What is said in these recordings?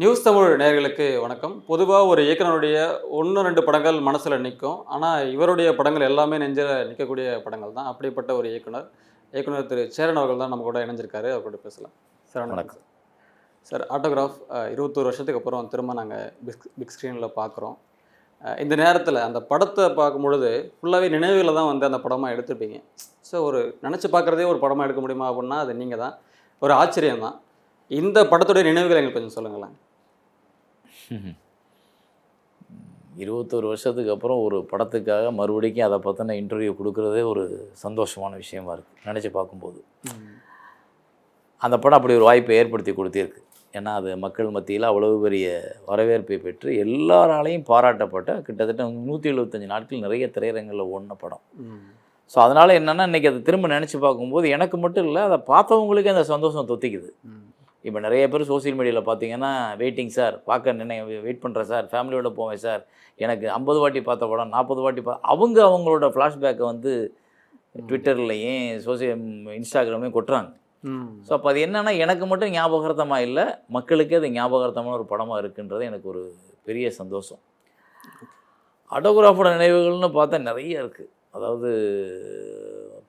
News Tamil நேயர்களுக்கு வணக்கம். பொதுவாக ஒரு இயக்குனருடைய 1, 2 படங்கள் மனசில் நிற்கும். ஆனால் இவருடைய படங்கள் எல்லாமே நெஞ்சில் நிற்கக்கூடிய படங்கள் தான். அப்படிப்பட்ட ஒரு இயக்குனர் திரு சேரன் அவர்கள் தான் நம்ம கூட இணைஞ்சிருக்காரு. அவர் கூட பேசலாம். சார் வணக்கம். சார் ஆட்டோகிராஃப் 21 வருஷத்துக்கு அப்புறம் திரும்ப நாங்கள் பிக் ஸ்க்ரீனில் பார்க்குறோம். இந்த நேரத்தில் அந்த படத்தை பார்க்கும்பொழுது ஃபுல்லாகவே நினைவுகளை தான் வந்து அந்த படமாக எடுத்துருப்பீங்க. ஸோ ஒரு நினச்சி பார்க்குறதே ஒரு படமாக எடுக்க முடியுமா அப்படின்னா அது நீங்கள் தான். ஒரு ஆச்சரியம் தான். இந்த படத்துடைய நினைவுகளை எங்களுக்கு கொஞ்சம் சொல்லுங்களேன். 21 வருஷத்துக்கு அப்புறம் ஒரு படத்துக்காக மறுபடிக்கும் அதை பற்றின இன்டர்வியூ கொடுக்குறதே ஒரு சந்தோஷமான விஷயமா இருக்குது நினச்சி பார்க்கும்போது. அந்த படம் அப்படி ஒரு வாய்ப்பை ஏற்படுத்தி கொடுத்திருக்கு. ஏன்னா அது மக்கள் மத்தியில் அவ்வளவு பெரிய வரவேற்பை பெற்று எல்லாராலையும் பாராட்டப்பட்ட கிட்டத்தட்ட 175 நாட்கள் நிறைய திரையரங்கில் ஓடின படம். ஸோ அதனால் என்னென்னா இன்றைக்கி அதை திரும்ப நினச்சி பார்க்கும்போது எனக்கு மட்டும் இல்லை, அதை பார்த்தவங்களுக்கே அந்த சந்தோஷம் தொத்திக்குது. இப்போ நிறைய பேர் சோசியல் மீடியாவில் பார்த்தீங்கன்னா வெயிட்டிங் சார், பார்க்க வெயிட் பண்ணுறேன் சார், ஃபேமிலியோடு போவேன் சார், எனக்கு 50 வாட்டி பார்த்த படம் 40 வாட்டி அவங்களோட ஃப்ளாஷ்பேக்கை வந்து ட்விட்டர்லையும் இன்ஸ்டாகிராமையும் கொட்டுறாங்க. ஸோ அப்போ அது என்னென்னா எனக்கு மட்டும் ஞாபகார்த்தமாக இல்லை, மக்களுக்கே அது ஞாபகார்த்தமான ஒரு படமாக இருக்குன்றது எனக்கு ஒரு பெரிய சந்தோஷம். ஆட்டோகிராஃபோட நினைவுகள்னு பார்த்தா நிறைய இருக்குது. அதாவது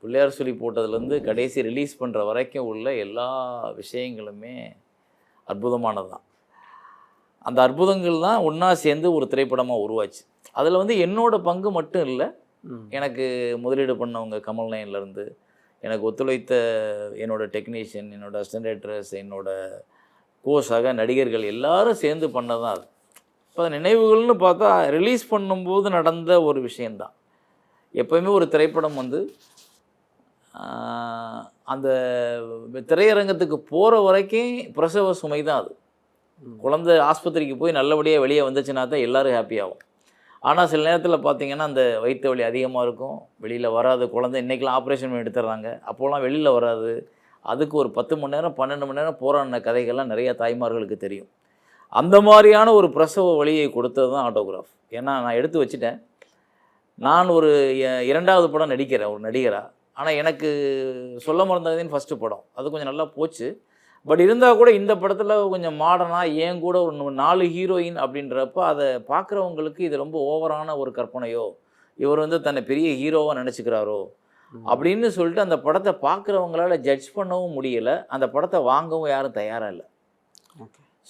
பிள்ளையார் சொல்லி போட்டதுலேருந்து கடைசி ரிலீஸ் பண்ணுற வரைக்கும் உள்ள எல்லா விஷயங்களுமே அற்புதமானது தான். அந்த அற்புதங்கள் தான் ஒன்றா சேர்ந்து ஒரு திரைப்படமாக உருவாச்சு. அதில் வந்து என்னோடய பங்கு மட்டும் இல்லை, எனக்கு முதலீடு பண்ணவங்க கமல் நயன்லேருந்து எனக்கு ஒத்துழைத்த என்னோடய டெக்னீஷியன், என்னோடய அசிஸ்டன்ட் டைரக்டர்ஸ், என்னோடய சக நடிகர்கள் எல்லாரும் சேர்ந்து பண்ணதான் அது. இப்போ நினைவுகள்னு பார்த்தா ரிலீஸ் பண்ணும்போது நடந்த ஒரு விஷயந்தான். எப்போயுமே ஒரு திரைப்படம் வந்து அந்த திரையரங்கத்துக்கு போகிற வரைக்கும் பிரசவ சுமை தான் அது. குழந்தை ஆஸ்பத்திரிக்கு போய் நல்லபடியாக வெளியே வந்துச்சுன்னா தான் எல்லோரும் ஹாப்பியாகும். ஆனால் சில நேரத்தில் பார்த்திங்கன்னா அந்த வயிற்று வலி அதிகமாக இருக்கும், வெளியில் வராது. குழந்தை இன்றைக்கெலாம் ஆப்ரேஷன் பண்ணி எடுத்துடுறாங்க, அப்போலாம் வெளியில் வராது. அதுக்கு ஒரு 10 மணி நேரம் 12 மணி நேரம் போராடின கதைகள்லாம் நிறையா தாய்மார்களுக்கு தெரியும். அந்த மாதிரியான ஒரு பிரசவ வலியை கொடுத்தது தான் ஆட்டோகிராஃப். ஏன்னா நான் எடுத்து வச்சுட்டேன். நான் ஒரு 2வது படம் நடிக்கிறேன் ஒரு நடிகராக. ஆனால் எனக்கு சொல்ல மறந்ததுன்னு ஃபஸ்ட்டு படம், அது கொஞ்சம் நல்லா போச்சு. பட் இருந்தால் கூட இந்த படத்தில் கொஞ்சம் மாடர்னாக ஏன் கூட ஒரு 4 ஹீரோயின் அப்படின்றப்ப அதை பார்க்குறவங்களுக்கு இது ரொம்ப ஓவரான ஒரு கற்பனையோ, இவர் வந்து தன்னை பெரிய ஹீரோவாக நினச்சிக்கிறாரோ அப்படின்னு சொல்லிட்டு அந்த படத்தை பார்க்குறவங்களால ஜட்ஜ் பண்ணவும் முடியலை, அந்த படத்தை வாங்கவும் யாரும் தயாராக இல்லை.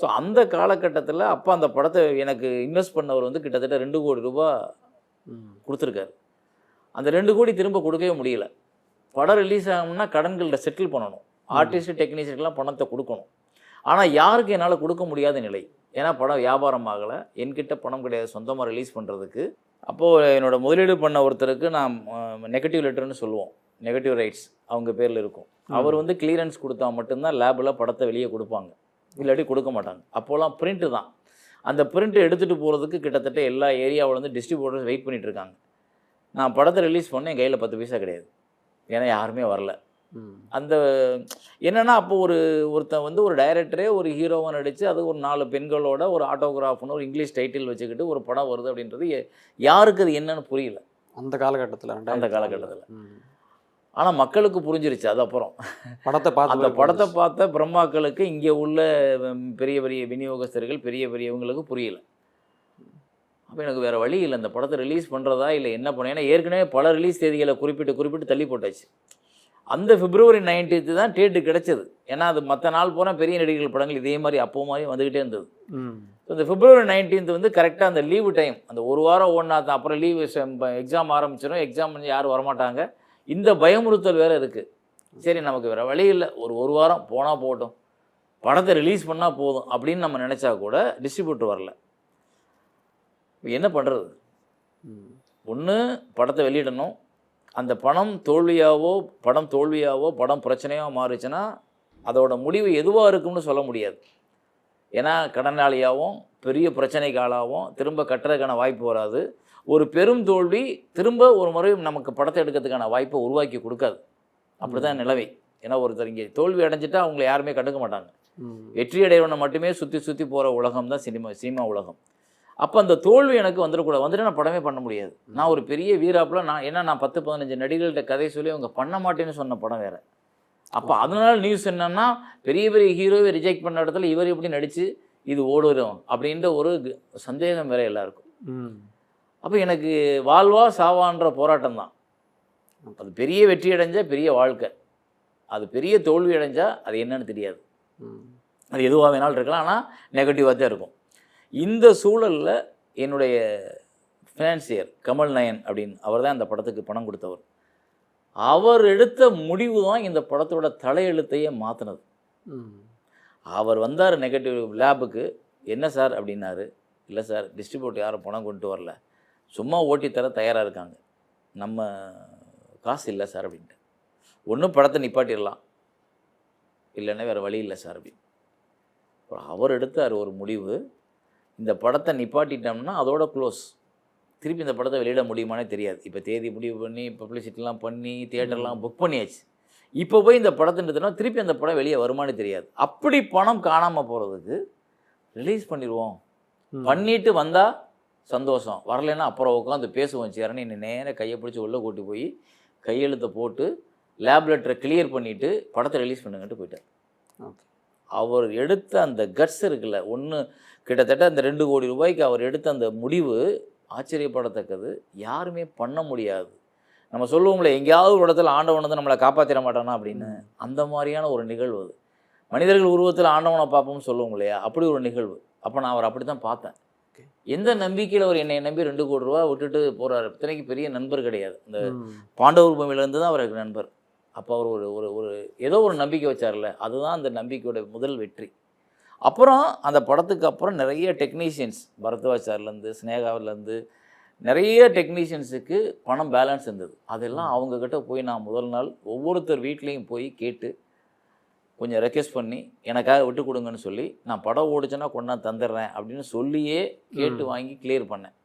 ஸோ அந்த காலகட்டத்தில் அப்போ அந்த படத்தை எனக்கு இன்வெஸ்ட் பண்ணவர் வந்து கிட்டத்தட்ட 2 கோடி ரூபா கொடுத்துருக்காரு. அந்த 2 கோடி திரும்ப கொடுக்கவே முடியல. படம் ரிலீஸ் ஆகணும்னா கடன்களில் செட்டில் பண்ணணும், ஆர்டிஸ்ட் டெக்னீஷியனுக்கெலாம் பணத்தை கொடுக்கணும். ஆனால் யாருக்கு என்னால் கொடுக்க முடியாத நிலை. ஏன்னா படம் வியாபாரம் ஆகலை, என்கிட்ட பணம் கிடையாது சொந்தமாக ரிலீஸ் பண்ணுறதுக்கு. அப்போது என்னோடய முதலீடு பண்ண ஒருத்தருக்கு நான் நெகட்டிவ் லெட்டர்னு சொல்லுவோம், நெகட்டிவ் ரைட்ஸ் அவங்க பேரில் இருக்கும். அவர் வந்து கிளியரன்ஸ் கொடுத்தா மட்டும்தான் லேபில் படத்தை வெளியே கொடுப்பாங்க, இல்லாட்டி கொடுக்க மாட்டாங்க. அப்போலாம் பிரிண்ட்டு தான். அந்த பிரிண்ட்டை எடுத்துகிட்டு போகிறதுக்கு கிட்டத்தட்ட எல்லா ஏரியாவில் வந்து டிஸ்ட்ரிபியூட்டர்ஸ் வெயிட் பண்ணிகிட்ருக்காங்க. நான் படத்தை ரிலீஸ் பண்ணேன், என் கையில் 10 பைசா கிடையாது, ஏன்னா யாருமே வரல. அந்த என்னென்னா அப்போ ஒருத்தன் வந்து ஒரு டைரக்டரே ஒரு ஹீரோவை நடித்து அது ஒரு 4 பெண்களோட ஒரு ஆட்டோகிராஃப்னு ஒரு இங்கிலீஷ் டைட்டில் வச்சுக்கிட்டு ஒரு படம் வருது அப்படின்றது யாருக்கு அது என்னன்னு புரியல அந்த காலகட்டத்தில். ஆனால் மக்களுக்கு புரிஞ்சிருச்சு. அது அப்புறம் படத்தை பார்த்த பிரம்மாக்களுக்கு இங்கே உள்ள பெரிய பெரிய விநியோகஸ்தர்கள் பெரியவங்களுக்கு புரியல. அப்போ எனக்கு வேறு வழி இல்லை, இந்த படத்தை ரிலீஸ் பண்ணுறதா இல்லை என்ன பண்ண. ஏன்னா ஏற்கனவே பல ரிலீஸ் தேதிகளை குறிப்பிட்டு தள்ளி போட்டாச்சு. அந்த February 19 தான் டேட்டு கிடச்சிது. ஏன்னா அது மற்ற நாள் போனால் பெரிய நடிகர்கள் படங்கள் இதே மாதிரி அப்போ மாதிரி வந்துக்கிட்டே இருந்தது. இந்த February 19 வந்து கரெக்டாக அந்த லீவு டைம், அந்த ஒரு வாரம் ஒன்றா தான். அப்புறம் லீவு எக்ஸாம் ஆரம்பிச்சிடும், எக்ஸாம் வந்து யாரும் வரமாட்டாங்க, இந்த பயமுறுத்தல் வேறு இருக்குது. சரி நமக்கு வேறு வழி இல்லை, ஒரு வாரம் போனால் போகட்டும், படத்தை ரிலீஸ் பண்ணால் போதும் அப்படின்னு நம்ம நினச்சா கூட டிஸ்ட்ரிபியூட்டர் வரல. என்ன பண்ணுறது? ஒன்று படத்தை வெளியிடணும், அந்த படம் தோல்வியாவோ படம் பிரச்சனையாக மாறுச்சுன்னா அதோட முடிவு எதுவாக இருக்கும்னு சொல்ல முடியாது. ஏன்னா கடனாளியாகவும் பெரிய பிரச்சனைக்கு ஆளாகவும் திரும்ப கட்டுறதுக்கான வாய்ப்பு வராது. ஒரு பெரும் தோல்வி திரும்ப ஒரு முறை நமக்கு படத்தை எடுக்கிறதுக்கான வாய்ப்பை உருவாக்கி கொடுக்காது. அப்படி தான் நிலவை. ஏன்னா ஒருத்தர் இங்கே தோல்வி அடைஞ்சிட்டா அவங்கள யாருமே கண்டுக்க மாட்டாங்க. வெற்றி அடைவனை மட்டுமே சுற்றி போகிற உலகம் தான் சினிமா உலகம். அப்போ அந்த தோல்வி எனக்கு வந்துடக்கூடாது, வந்துட்டு நான் படமே பண்ண முடியாது. நான் ஒரு பெரிய வீராப்பில் நான் 10-15 நடிகர்கள்ட்ட கதை சொல்லி அவங்க பண்ண மாட்டேன்னு சொன்ன படம் வேறு. அப்போ அதனால நியூஸ் என்னென்னா பெரிய பெரிய ஹீரோவை ரிஜெக்ட் பண்ண இடத்துல இவர் எப்படி நடித்து இது ஓடுறோம் அப்படின்ற ஒரு சந்தேகம் வேற எல்லாருக்கும். ம். அப்போ எனக்கு வாழ்வா சாவான்ற போராட்டம் தான். அது பெரிய வெற்றி அடைஞ்சா பெரிய வாழ்க்கை, அது பெரிய தோல்வி அடைஞ்சா அது என்னன்னு தெரியாது. ம். அது எதுவாக வேணாலும் இருக்கலாம், ஆனால் நெகட்டிவாக தான் இருக்கும். இந்த சூழலில் என்னுடைய ஃபினான்சியர் கமல் நயன் அப்படின்னு அவர் தான் இந்த படத்துக்கு பணம் கொடுத்தவர். அவர் எடுத்த முடிவு தான் இந்த படத்தோட தலையெழுத்தையே மாற்றினது. ம். அவர் வந்தார் நெகட்டிவ் லேபுக்கு. என்ன சார் அப்படின்னாரு. இல்லை சார், டிஸ்ட்ரிபியூட்டர் யாரும் பணம் கொண்டு வரல, சும்மா ஓட்டி தர தயாராக இருக்காங்க, நம்ம காசு இல்லை சார் அப்படின்ட்டு. ஒன்றும் படத்தை நிப்பாட்டிடலாம், இல்லைன்னா வேறு வழி இல்லை சார் அப்படின்னு. அப்புறம் அவர் எடுத்தார் ஒரு முடிவு, இந்த படத்தை நிப்பாட்டிட்டோம்னா அதோட க்ளோஸ், திருப்பி இந்த படத்தை வெளியிட முடியுமானே தெரியாது. இப்போ தேதி முடிவு பண்ணி பப்ளிசிட்டிலாம் பண்ணி தியேட்டர்லாம் புக் பண்ணியாச்சு. இப்போ போய் இந்த படத்துன்றதுனா திருப்பி அந்த படம் வெளியே வருமானே தெரியாது. அப்படி பணம் காணாமல் போகிறதுக்கு ரிலீஸ் பண்ணிடுவோம், பண்ணிட்டு வந்தால் சந்தோஷம், வரலைன்னா அப்புறம் உட்காந்து பேசுவோம் சேரன்னு என்னை நேராக கையை பிடிச்சி உள்ளே கூட்டி போய் கையெழுத்தை போட்டு லேப் லெட்டரை கிளியர் பண்ணிவிட்டு படத்தை ரிலீஸ் பண்ணுங்கன்ட்டு போயிட்டார். ஓகே. அவர் எடுத்த அந்த கட்ஸ் இருக்குல்ல, ஒன்று கிட்டத்தட்ட அந்த 2 கோடி ரூபாய்க்கு அவர் எடுத்த அந்த முடிவு ஆச்சரியப்படத்தக்கது. யாருமே பண்ண முடியாது. நம்ம சொல்லுவோம்ல, எங்கேயாவது ஒரு இடத்துல ஆண்டவன் வந்து நம்மளை காப்பாற்றிட மாட்டானா அப்படின்னு, அந்த மாதிரியான ஒரு நிகழ்வு அது. மனிதர்கள் உருவத்தில் ஆண்டவனை பார்ப்போம்னு சொல்லுவோம் இல்லையா, அப்படி ஒரு நிகழ்வு. அப்போ நான் அவர் அப்படி தான் பார்த்தேன். எந்த நம்பிக்கையில் அவர் என்னை நம்பி 2 கோடி ரூபா விட்டுட்டு போகிறாரு. இத்தனைக்கு பெரிய நண்பர் கிடையாது, இந்த பாண்டவர் பூமியிலேருந்து தான் அவருக்கு நண்பர். அப்போ அவர் ஒரு ஒரு ஒரு ஏதோ ஒரு நம்பிக்கை வச்சார்ல, அதுதான் அந்த நம்பிக்கையோட முதல் வெற்றி. அப்புறம் அந்த படத்துக்கு அப்புறம் நிறைய டெக்னீஷியன்ஸ், பரத்வாஜ் ஸ்னேகாவிலேருந்து நிறைய டெக்னீஷியன்ஸுக்கு பணம் பேலன்ஸ் இருந்தது. அதெல்லாம் அவங்கக்கிட்ட போய் நான் முதல் நாள் ஒவ்வொருத்தர் வீட்லேயும் போய் கேட்டு கொஞ்சம் ரெக்வெஸ்ட் பண்ணி எனக்காக விட்டு கொடுங்கன்னு சொல்லி, நான் படம் ஓடிச்சுன்னா கொண்டாந்து தந்துடுறேன் அப்படின்னு சொல்லியே கேட்டு வாங்கி கிளியர் பண்ணேன்.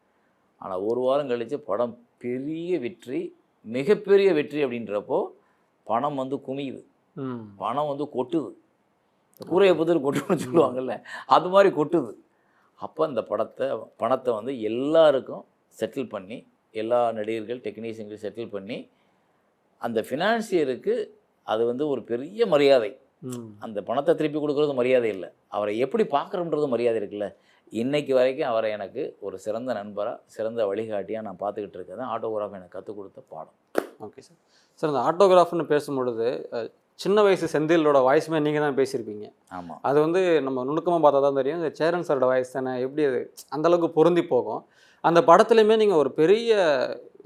ஆனால் ஒரு வாரம் கழித்து படம் பெரிய வெற்றி, மிகப்பெரிய வெற்றி அப்படின்றப்போ பணம் வந்து குமியுது, பணம் வந்து கொட்டுது, கூரையை புதிர் கொட்டுன்னு சொல்லுவாங்கள்ல, அது மாதிரி கொட்டுது. அப்போ அந்த பணத்தை வந்து எல்லாருக்கும் செட்டில் பண்ணி, எல்லா நடிகர்கள் டெக்னீஷியன்கள் செட்டில் பண்ணி, அந்த ஃபினான்சியருக்கு அது வந்து ஒரு பெரிய மரியாதை. அந்த பணத்தை திருப்பி கொடுக்குறது மரியாதை இல்லை, அவரை எப்படி பார்க்குறோன்றது மரியாதை இருக்குல்ல. இன்றைக்கு வரைக்கும் அவரை எனக்கு ஒரு சிறந்த நண்பராக, சிறந்த வழிகாட்டியாக நான் பார்த்துக்கிட்டு இருக்கேன். ஆட்டோகிராஃப் எனக்கு கற்றுக் கொடுத்த பாடம். Okay sir. சார், இந்த ஆட்டோகிராஃப்னு பேசும்பொழுது சின்ன வயசு செந்திலோட வாய்ஸுமே நீங்கள் தான் பேசியிருப்பீங்க. ஆமாம். அது வந்து நம்ம நுணுக்கமாக பார்த்தா தான் தெரியும், இந்த சேரன் சாரோட வாய்ஸ் தானே, எப்படி அது அந்தளவுக்கு பொருந்தி போகும். அந்த படத்துலையுமே நீங்கள் ஒரு பெரிய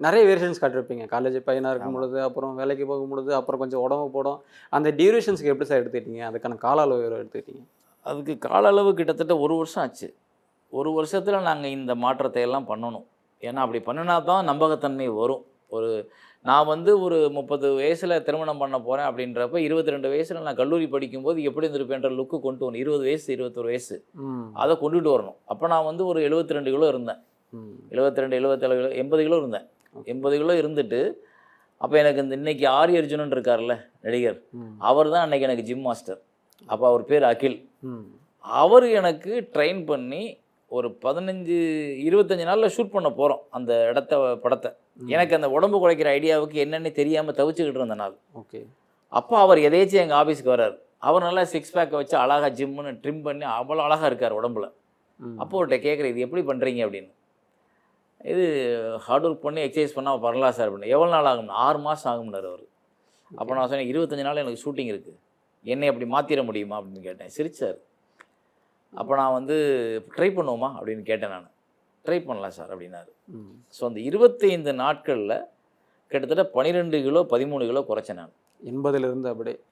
நிறைய வேரியேஷன்ஸ் காட்டியிருப்பீங்க. காலேஜ் பையனாக இருக்கும் பொழுது, அப்புறம் வேலைக்கு போகும் பொழுது, அப்புறம் கொஞ்சம் உடம்பு போடும். அந்த டியூரேஷன்ஸ்க்கு எப்படி சார் எடுத்துக்கிட்டீங்க? அதுக்கான கால அளவு எடுத்துக்கிட்டீங்க? அதுக்கு கால அளவு கிட்டத்தட்ட 1 வருஷம் ஆச்சு. 1 வருஷத்தில் நாங்கள் இந்த மாற்றத்தை எல்லாம் பண்ணணும். ஏன்னா அப்படி பண்ணினா தான் நம்பகத்தன்மை வரும். நான் வந்து ஒரு 30 வயசில் திருமணம் பண்ண போகிறேன் அப்படின்றப்ப 22 வயசில் நான் கல்லூரி படிக்கும்போது எப்படி இருந்திருப்பேன்ற லுக்கு கொண்டு வரணும். 20 வயசு 21 வயசு அதை கொண்டுட்டு வரணும். அப்போ நான் வந்து ஒரு 72 கிலோ இருந்தேன். 72 77 கிலோ 80 கிலோ இருந்தேன். 80 கிலோ இருந்துட்டு, அப்போ எனக்கு இந்த இன்னைக்கு ஆரி அர்ஜுனன் இருக்கார்ல நடிகர், அவர் தான் அன்னைக்கு எனக்கு ஜிம் மாஸ்டர். அப்போ அவர் பேர் அகில். அவர் எனக்கு ட்ரெயின் பண்ணி ஒரு 15-25 நாளில் ஷூட் பண்ண போகிறோம் அந்த படத்தை. எனக்கு அந்த உடம்பு குறைக்கிற ஐடியாவுக்கு என்னென்னு தெரியாமல் தவிச்சுக்கிட்டு இருந்த நாள். ஓகே. அப்போ அவர் எதேச்சும் எங்கள் ஆஃபீஸ்க்கு வர்றார். அவர் நல்லா 6 பேக்கை வச்சு அழகாக ஜிம்முன்னு ட்ரிம் பண்ணி அவ்வளோ அழகாக இருக்கார் உடம்புல. அப்போ அவர்கிட்ட கேட்குறேன், இது எப்படி பண்ணுறீங்க அப்படின்னு. இது ஹார்ட் ஒர்க் பண்ணி எக்ஸசைஸ் பண்ணால் வரலாம் சார் அப்படின்னு. எவ்வளோ நாள் ஆகும்னா 6 மாதம் ஆகும்னார் அவர். அப்போ நான் சொன்னேன், 25 நாள் எனக்கு ஷூட்டிங் இருக்குது, என்னை அப்படி மாற்றிட முடியுமா அப்படின்னு கேட்டேன். சிரிச்சார். அப்போ நான் வந்து ட்ரை பண்ணுவோமா அப்படின்னு கேட்டேன். நான் ட்ரை பண்ணலாம் சார் அப்படின்னாரு. ஸோ அந்த 25 நாட்களில் கிட்டத்தட்ட 12 கிலோ 13 கிலோ குறைச்சேன் நான். 80லேருந்து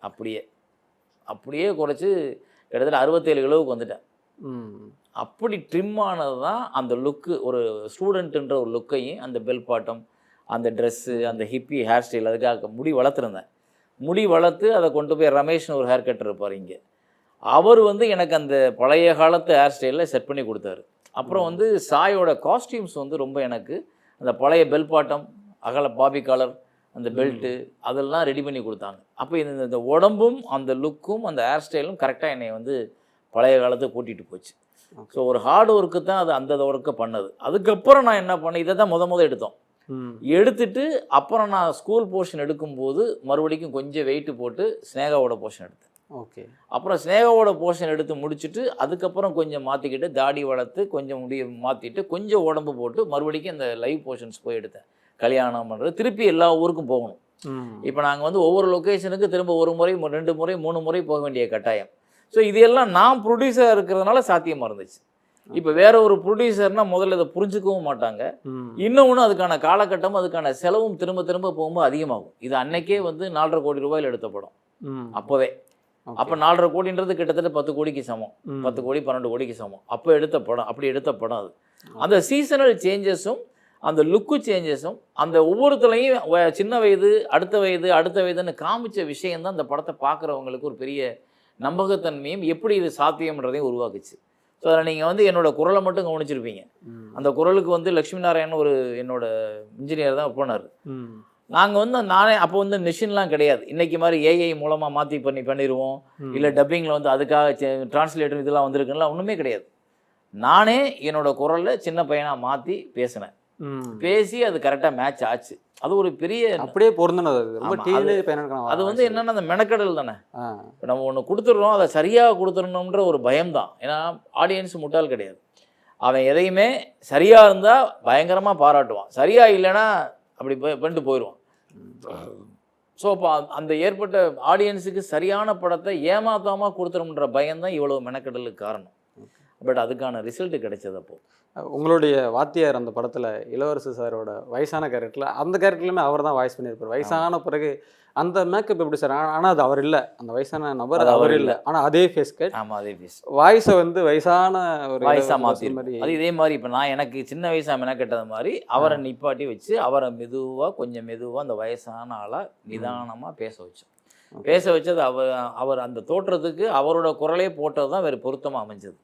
அப்படியே குறைச்சி கிட்டத்தட்ட 67 கிலோவுக்கு வந்துட்டேன். அப்படி ட்ரிம் ஆனது தான் அந்த லுக்கு, ஒரு ஸ்டூடெண்ட்டுன்ற ஒரு லுக்கையும், அந்த பெல் பாட்டம், அந்த ட்ரெஸ்ஸு, அந்த ஹிப்பி ஹேர் ஸ்டைல், அதுக்காக முடி வளர்த்துருந்தேன். முடி வளர்த்து அதை கொண்டு போய் ரமேஷ்னு ஒரு ஹேர் கட்டர் இருப்பார் இங்கே, அவர் வந்து எனக்கு அந்த பழைய காலத்து ஹேர் ஸ்டைலில் செட் பண்ணி கொடுத்தாரு. அப்புறம் வந்து சாயோட காஸ்டியூம்ஸ் வந்து ரொம்ப எனக்கு அந்த பழைய பெல் பாட்டம், அகல பாபி காலர், அந்த பெல்ட்டு அதெல்லாம் ரெடி பண்ணி கொடுத்தாங்க. அப்போ இந்த உடம்பும் அந்த லுக்கும் அந்த ஹேர் ஸ்டைலும் கரெக்டாக என்னை வந்து பழைய காலத்தை கூட்டிகிட்டு போச்சு. ஸோ ஒரு ஹார்ட் ஒர்க்கு தான் அது அந்த ஒர்க்கை பண்ணது. அதுக்கப்புறம் நான் என்ன பண்ணேன், இதை தான் முத எடுத்தோம். எடுத்துட்டு அப்புறம் நான் ஸ்கூல் போர்ஷன் எடுக்கும்போது மறுபடியும் கொஞ்சம் வெயிட்டு போட்டு ஸ்னேகாவோட போர்ஷன் எடுத்தேன். ஓகே. அப்புறம் ஸ்னேகாவோட போர்ஷன் எடுத்து முடிச்சுட்டு அதுக்கப்புறம் கொஞ்சம் மாற்றிக்கிட்டு தாடி வளர்த்து கொஞ்சம் முடிய மாற்றிட்டு கொஞ்சம் உடம்பு போட்டு மறுபடிக்கும் இந்த லைவ் போர்ஷன்ஸ் போய் எடுத்தேன். கல்யாணம் பண்ணுறது திருப்பி எல்லா ஊருக்கும் போகணும். இப்போ நாங்கள் வந்து ஒவ்வொரு லொக்கேஷனுக்கு திரும்ப ஒரு முறை 2 முறை 3 முறை போக வேண்டிய கட்டாயம். ஸோ இது எல்லாம் நான் ப்ரொடியூசராக இருக்கிறதுனால சாத்தியமாக இருந்துச்சு. இப்போ வேற ஒரு ப்ரொடியூசர்னால் முதல்ல இதை புரிஞ்சுக்கவும் மாட்டாங்க. இன்னொன்று அதுக்கான காலகட்டமும் அதுக்கான செலவும் திரும்ப திரும்ப போகும்போது அதிகமாகும். இது அன்னைக்கே வந்து 4.5 கோடி ரூபாயில் எடுத்த படம் அப்போவே. அப்போ 4.5 கோடின்றது கிட்டத்தட்ட 10 கோடிக்கு சமம். 10 கோடி 12 கோடிக்கு சமம் அப்போ எடுத்த படம். அப்படி எடுத்த படம் அது. அந்த சீசனல் சேஞ்சஸும் அந்த லுக்கு சேஞ்சஸும் அந்த ஒவ்வொருத்தரையும் சின்ன வயது அடுத்த வயது அடுத்த வயதுன்னு காமிச்ச விஷயந்தான் அந்த படத்தை பார்க்குறவங்களுக்கு ஒரு பெரிய நம்பகத்தன்மையும் எப்படி இது சாத்தியம்ன்றதையும் உருவாக்குச்சு. ஸோ அதில் நீங்கள் வந்து என்னோட குரலை மட்டும் கவனிச்சிருப்பீங்க. அந்த குரலுக்கு வந்து லட்சுமி நாராயணன் ஒரு என்னோட இன்ஜினியர் தான் போனார். நாங்கள் வந்து நானே அப்போ வந்து மிஷின்லாம் கிடையாது. இன்றைக்கி மாதிரி ஏஐ மூலமாக மாற்றி பண்ணிடுவோம். இல்லை டப்பிங்கில் வந்து அதுக்காக டிரான்ஸ்லேட்டர் இதெல்லாம் வந்திருக்குன்னா ஒன்றுமே கிடையாது. நானே என்னோட குரலில் சின்ன பையனாக மாற்றி பேசினேன். பேசி அது கரெக்டாக மேட்ச் ஆச்சு. அது ஒரு பெரிய அப்படியே பொருந்தினது. அது வந்து என்னென்னா அந்த மெனக்கடல் தானே. இப்போ நம்ம ஒன்று கொடுத்துட்றோம் அதை சரியாக கொடுத்துடணுன்ற ஒரு பயம்தான். ஏன்னா ஆடியன்ஸ் முட்டாள் கிடையாது. அவன் எதையுமே சரியாக இருந்தால் பயங்கரமாக பாராட்டுவான், சரியாக இல்லைன்னா அப்படி பண்ணிட்டு போயிடுவான். ஸோ அப்போ அந்த ஏற்பட்ட ஆடியன்ஸுக்கு சரியான படத்தை ஏமாத்தாமல் கொடுத்துரும்ன்ற பயம்தான் இவ்வளோ மெனக்கடலுக்கு காரணம். பட் அதுக்கான ரிசல்ட் கிடைச்சது. அப்போது உங்களுடைய வாத்தியார் அந்த படத்தில் இளவரசு சாரோட வயசான கேரக்டரில் அந்த கேரக்டர்லையுமே அவர் தான் வாய்ஸ் பண்ணியிருப்பார். வயசான பிறகு அந்த மேக்கப் எப்படி சார்? ஆனால் அது அவர் இல்லை, அந்த வயசான நபர் அது அவர் இல்லை. ஆனால் அதே ஃபேஸ் கட். ஆமாம், அதே ஃபேஸ் வாய்ஸை வந்து வயசான ஒரு வாய்ஸாக மாற்றி மாதிரி. அது இதே மாதிரி இப்போ நான் எனக்கு சின்ன வயசாக மெனக்கெட்டது மாதிரி அவரை நிப்பாட்டி வச்சு அவரை கொஞ்சம் மெதுவாக அந்த வயசான ஆளாக நிதானமாக பேச வச்சோம். பேச வச்சது அவர் அந்த தோற்றத்துக்கு அவரோட குரலே போட்டது தான் வேறு பொருத்தமாக அமைஞ்சது.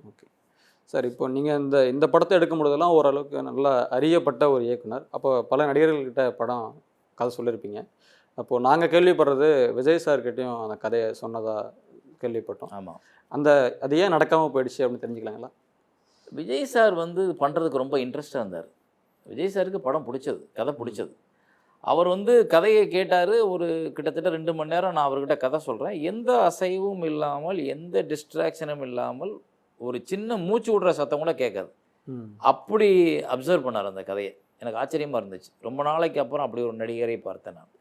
ஓகே சார், இப்போ நீங்கள் இந்த படத்தை எடுக்கும் பொழுதெல்லாம் ஓரளவுக்கு நல்லா அறியப்பட்ட ஒரு இயக்குனர். அப்போ பல நடிகர்கள்கிட்ட படம் கதை சொல்லியிருப்பீங்க. அப்போது நாங்கள் கேள்விப்படுறது விஜய் சார்கிட்டையும் அந்த கதையை சொன்னதாக கேள்விப்பட்டோம். ஆமாம். அது ஏன் நடக்காமல் போயிடுச்சு அப்படின்னு தெரிஞ்சுக்கலாங்களா? விஜய் சார் வந்து பண்ணுறதுக்கு ரொம்ப இன்ட்ரெஸ்டாக இருந்தார். விஜய் சாருக்கு படம் பிடிச்சது, கதை பிடிச்சது. அவர் வந்து கதையை கேட்டார். ஒரு கிட்டத்தட்ட 2 மணி நேரம் நான் அவர்கிட்ட கதை சொல்கிறேன். எந்த அசைவும் இல்லாமல் எந்த டிஸ்ட்ராக்ஷனும் இல்லாமல் ஒரு சின்ன மூச்சு விடுற சத்தம் கூட கேட்காது. அப்படி அப்சர்வ் பண்ணார் அந்த கதையை. எனக்கு ஆச்சரியமாக இருந்துச்சு. ரொம்ப நாளைக்கு அப்புறம் அப்படி ஒரு நடிகரை பார்த்தேன் நான்.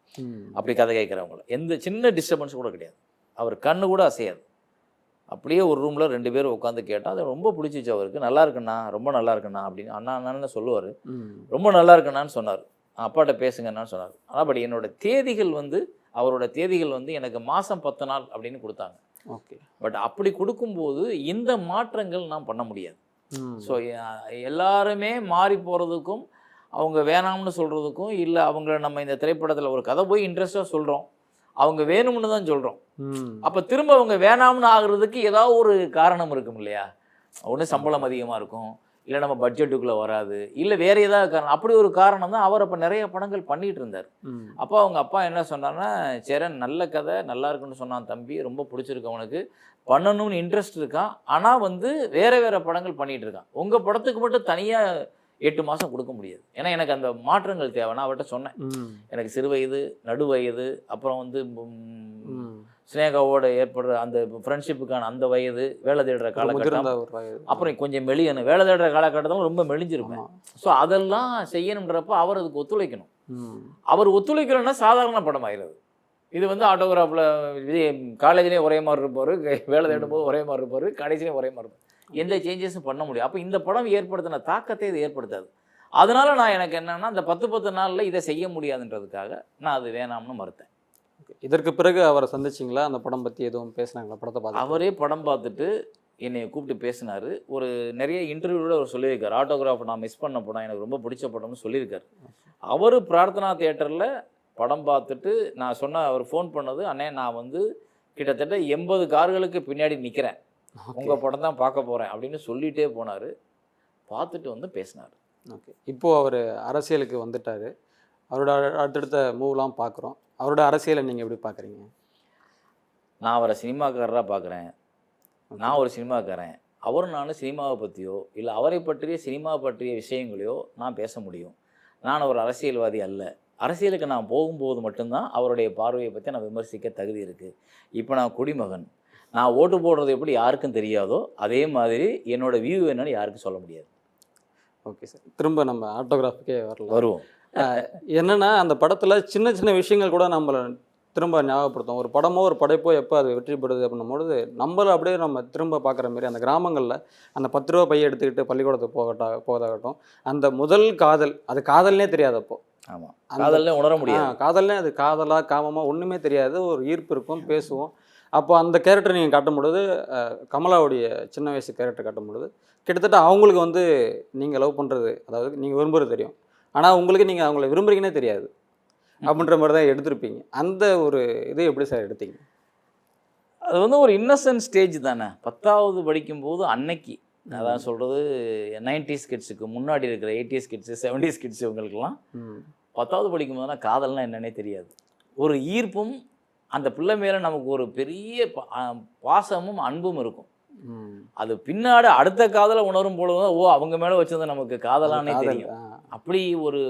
அப்படி கதை கேட்குறவங்கள எந்த சின்ன டிஸ்டர்பன்ஸ் கூட கிடையாது. அவர் கண்ணு கூட அசையாது. அப்படியே ஒரு ரூமில் 2 பேரும் உட்காந்து கேட்டால் அது ரொம்ப பிடிச்சிச்சு அவருக்கு. நல்லா இருக்குண்ணா, ரொம்ப நல்லா இருக்குண்ணா அப்படின்னு அண்ணா அண்ணான்னு சொல்லுவார். ரொம்ப நல்லா இருக்குண்ணான்னு சொன்னார். அப்பாட்ட பேசுங்கண்ணான்னு சொன்னார். ஆனால் பட் என்னோட தேதிகள் வந்து அவரோட தேதிகள் வந்து எனக்கு மாதம் 10 நாள் அப்படின்னு கொடுத்தாங்க. ஓகே. பட் அப்படி கொடுக்கும்போது இந்த மாற்றங்கள் நான் பண்ண முடியாது. ஸோ எல்லாருமே மாறி போகிறதுக்கும் அவங்க வேணாம்னு சொல்கிறதுக்கும் இல்லை அவங்கள நம்ம இந்த திரைப்படத்தில் ஒரு கதை போய் இன்ட்ரெஸ்டாக சொல்கிறோம், அவங்க வேணும்னு தான் சொல்கிறோம். அப்போ திரும்ப அவங்க வேணாம்னு ஆகுறதுக்கு ஏதாவது ஒரு காரணம் இருக்கும் இல்லையா? ஒன்று சம்பளம் அதிகமாக இருக்கும், இல்லை நம்ம பட்ஜெட்டுக்குள்ளே வராது, இல்லை வேறு ஏதாவது காரணம். அப்படி ஒரு காரணம் தான் அவர் அப்போ நிறைய படங்கள் பண்ணிகிட்டு இருந்தார். அப்போ அவங்க அப்பா என்ன சொன்னார்னா, சேரன் நல்ல கதை நல்லா இருக்குன்னு சொன்னான் தம்பி, ரொம்ப பிடிச்சிருக்கு அவனுக்கு, பண்ணணும்னு இன்ட்ரெஸ்ட் இருக்கான், ஆனால் வந்து வேறு வேறு படங்கள் பண்ணிகிட்டு இருக்கான், உங்கள் படத்துக்கு மட்டும் தனியாக 8 மாதம் கொடுக்க முடியாது. ஏன்னா எனக்கு அந்த மாற்றங்கள் தேவை. நான் அவர்கிட்ட சொன்னேன், எனக்கு சிறு வயது, நடு வயது, அப்புறம் வந்து ஸ்னேகாவோட ஏற்படுற அந்த ஃப்ரெண்ட்ஷிப்புக்கான அந்த வயது, வேலை தேடுற காலகட்டம், அப்புறம் கொஞ்சம் மெலியணும், வேலை தேடுற காலகட்டத்தில் ரொம்ப மெலிஞ்சிருப்பேன். ஸோ அதெல்லாம் செய்யணுன்றப்ப அவர் அதுக்கு ஒத்துழைக்கணும். அவர் ஒத்துழைக்கணும்னா சாதாரண படம் ஆகிறது. இது வந்து ஆட்டோகிராஃபில் விஜய் காலேஜ்லேயும் ஒரே மாதிரி இருப்பார், வேலை தேடும் போது ஒரே மாதிரி இருப்பார், கடைசிலையும் ஒரே மாதிரி இருப்பார், எந்த சேஞ்சஸும் பண்ண முடியும். அப்போ இந்த படம் ஏற்படுத்தின தாக்கத்தை இது ஏற்படுத்தாது. அதனால நான் எனக்கு என்னென்னா அந்த 10 நாளில் இதை செய்ய முடியாதுன்றதுக்காக நான் அது வேணாம்னு மறுத்தேன். இதற்கு பிறகு அவரை சந்திச்சிங்களா? அந்த படம் பற்றி எதுவும் பேசினாங்களா? படத்தை பார்த்து அவரே படம் பார்த்துட்டு என்னை கூப்பிட்டு பேசினார். ஒரு நிறைய இன்டர்வியூவில் அவர் சொல்லியிருக்கார், ஆட்டோகிராஃப் நான் மிஸ் பண்ண படம், எனக்கு ரொம்ப பிடிச்ச படம்னு சொல்லியிருக்காரு. அவர் பிரார்த்தனா தியேட்டரில் படம் பார்த்துட்டு நான் சொன்ன, அவர் ஃபோன் பண்ணது, அண்ணே நான் வந்து கிட்டத்தட்ட 80 கார்களுக்கு பின்னாடி நிற்கிறேன், உங்கள் படம் தான் பார்க்க போகிறேன் அப்படின்னு சொல்லிகிட்டே போனார். பார்த்துட்டு வந்து பேசினார். ஓகே. இப்போது அவர் அரசியலுக்கு வந்துட்டார். அவரோட அடுத்தடுத்த மூவ்லாம் பார்க்குறோம். அவரோட அரசியலை நீங்கள் எப்படி பார்க்குறீங்க? நான் அவரை சினிமாக்காரராக பார்க்குறேன். நான் ஒரு சினிமாக்காரன். அவரும் நானும் சினிமாவை பற்றியோ இல்லை அவரை பற்றிய சினிமா பற்றிய விஷயங்களையோ நான் பேச முடியும். நான் ஒரு அரசியல்வாதி அல்ல. அரசியலுக்கு நான் போகும்போது மட்டும்தான் அவருடைய பார்வையை பற்றி நான் விமர்சிக்க தகுதி இருக்குது. இப்போ நான் குடிமகன், நான் ஓட்டு போடுறது எப்படி யாருக்கும் தெரியாதோ அதே மாதிரி என்னோட வியூ என்னன்னு யாருக்கும் சொல்ல முடியாது. ஓகே சார், திரும்ப நம்ம ஆட்டோகிராஃபுக்கே வரலாம். வருவோம். என்னன்னா அந்த படத்தில் சின்ன சின்ன விஷயங்கள் கூட நம்மளை திரும்ப ஞாபகப்படுத்தும். ஒரு படமோ ஒரு படைப்போ எப்போ அது வெற்றி பெறுது அப்படின்னும்போது நம்மளை அப்படியே நம்ம திரும்ப பார்க்குற மாதிரி அந்த கிராமங்களில் அந்த 10 ரூபா பையை எடுத்துக்கிட்டு பள்ளிக்கூடத்துக்கு போவதாகட்டும், அந்த முதல் காதல், அது காதல்னே தெரியாது அப்போ. ஆமாம், காதல்னே உணர முடியாது. காதல்னே அது காதலா காமமாக ஒன்றுமே தெரியாது, ஒரு ஈர்ப்பு இருக்கும், பேசுவோம். அப்போ அந்த கேரக்டர் நீங்கள் காட்டும் பொழுது கமலாவுடைய சின்ன வயசு கேரக்டர் காட்டும் பொழுது கிட்டத்தட்ட அவங்களுக்கு வந்து நீங்கள் லவ் பண்ணுறது, அதாவது நீங்கள் விரும்புகிறது தெரியும், ஆனால் உங்களுக்கு நீங்கள் அவங்கள விரும்புறீங்கன்னே தெரியாது அப்படின்ற மாதிரி தான் எடுத்திருப்பீங்க. அந்த ஒரு இது எப்படி சார் எடுத்தீங்க? அது வந்து ஒரு இன்னசென்ட் ஸ்டேஜ் தானே. 10வது படிக்கும்போது அன்னைக்கு அதான் சொல்கிறது, 90s கிட்ஸுக்கு முன்னாடி இருக்கிற 80s கிட்ஸு 70s கிட்ஸ் இவங்களுக்கெல்லாம் 10வது படிக்கும்போதுனா காதல்னால் என்னன்னே தெரியாது. ஒரு ஈர்ப்பும் அந்த பிள்ளை மேலே நமக்கு ஒரு பெரிய பாசமும் அன்பும் இருக்கும். அது பின்னாடி அடுத்த காதலை உணரும் பொழுது தான் அவங்க மேலே வச்சிருந்த நமக்கு காதலானே தெரியும். அப்படி ஒரு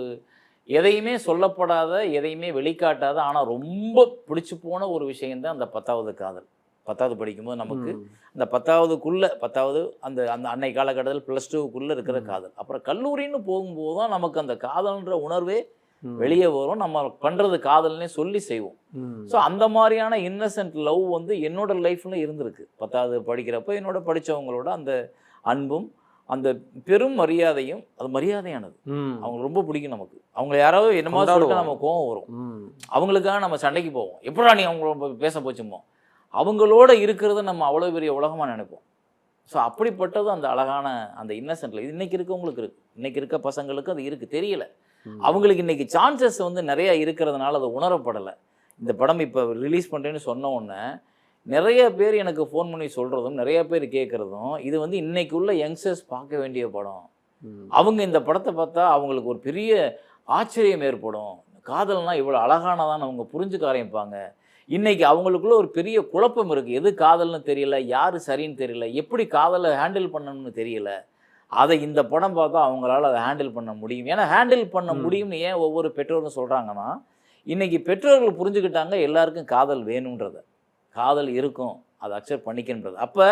எதையுமே சொல்லப்படாத, எதையுமே வெளிக்காட்டாத, ஆனால் ரொம்ப பிடிச்சி போன ஒரு விஷயந்தான் அந்த 10வது காதல். 10வது படிக்கும்போது நமக்கு அந்த 10வது அந்த அந்த அன்னை காலகட்டத்தில் +2க்குள்ளே இருக்கிற காதல். அப்புறம் கல்லூரின்னு போகும்போது தான் நமக்கு அந்த காதல்ன்ற உணர்வே வெளியே வரும். நம்ம பண்ணுறது காதல்னே சொல்லி செய்வோம். ஸோ அந்த மாதிரியான இன்னசென்ட் லவ் வந்து என்னோட லைஃப்பில் இருந்திருக்கு. 10வது படிக்கிறப்ப என்னோட படித்தவங்களோட அந்த அன்பும் அந்த பெரும் மரியாதையும், அது மரியாதையானது. அவங்களுக்கு ரொம்ப பிடிக்கும் நமக்கு. அவங்க யாராவது என்னமா சொல்லிட்டு நம்ம கோவம் வரும், அவங்களுக்காக நம்ம சண்டைக்கு போவோம், எப்படா நீ அவங்கள பேச போச்சுமோ, அவங்களோட இருக்கிறத நம்ம அவ்வளோ பெரிய உலகமாக நினைப்போம். ஸோ அப்படிப்பட்டது அந்த அழகான அந்த இன்னசென்ட்ல இது இன்றைக்கி இருக்கவங்களுக்கு இருக்குது. இன்றைக்கி இருக்க பசங்களுக்கு அது இருக்குது, தெரியல. அவங்களுக்கு இன்றைக்கி சான்சஸ் வந்து நிறையா இருக்கிறதுனால அது உணரப்படலை. இந்த படம் இப்போ ரிலீஸ் பண்ணுறேன்னு சொன்ன உடனே நிறைய பேர் எனக்கு ஃபோன் பண்ணி சொல்கிறதும், நிறைய பேர் கேட்குறதும், இது வந்து இன்றைக்கு உள்ள யங்ஸ்டர்ஸ் பார்க்க வேண்டிய படம். அவங்க இந்த படத்தை பார்த்தா அவங்களுக்கு ஒரு பெரிய ஆச்சரியம் ஏற்படும். காதல்னால் இவ்வளோ அழகானதான்னு அவங்க புரிஞ்சுக்க ஆரம்பிப்பாங்க. இன்றைக்கி அவங்களுக்குள்ள ஒரு பெரிய குழப்பம் இருக்குது. எது காதல்னு தெரியல, யார் சரின்னு தெரியல, எப்படி காதலை ஹேண்டில் பண்ணணும்னு தெரியல. அதை இந்த படம் பார்த்தா அவங்களால அதை ஹேண்டில் பண்ண முடியும். ஏன்னா ஹேண்டில் பண்ண முடியும்னு ஏன் ஒவ்வொரு பெற்றோரும் சொல்கிறாங்கன்னா, இன்றைக்கி பெற்றோர்கள் புரிஞ்சுக்கிட்டாங்க எல்லாருக்கும் காதல் வேணுன்றதை, காதல் இருக்கும், அதை அக்செப்ட் பண்ணிக்கின்றது. அப்போ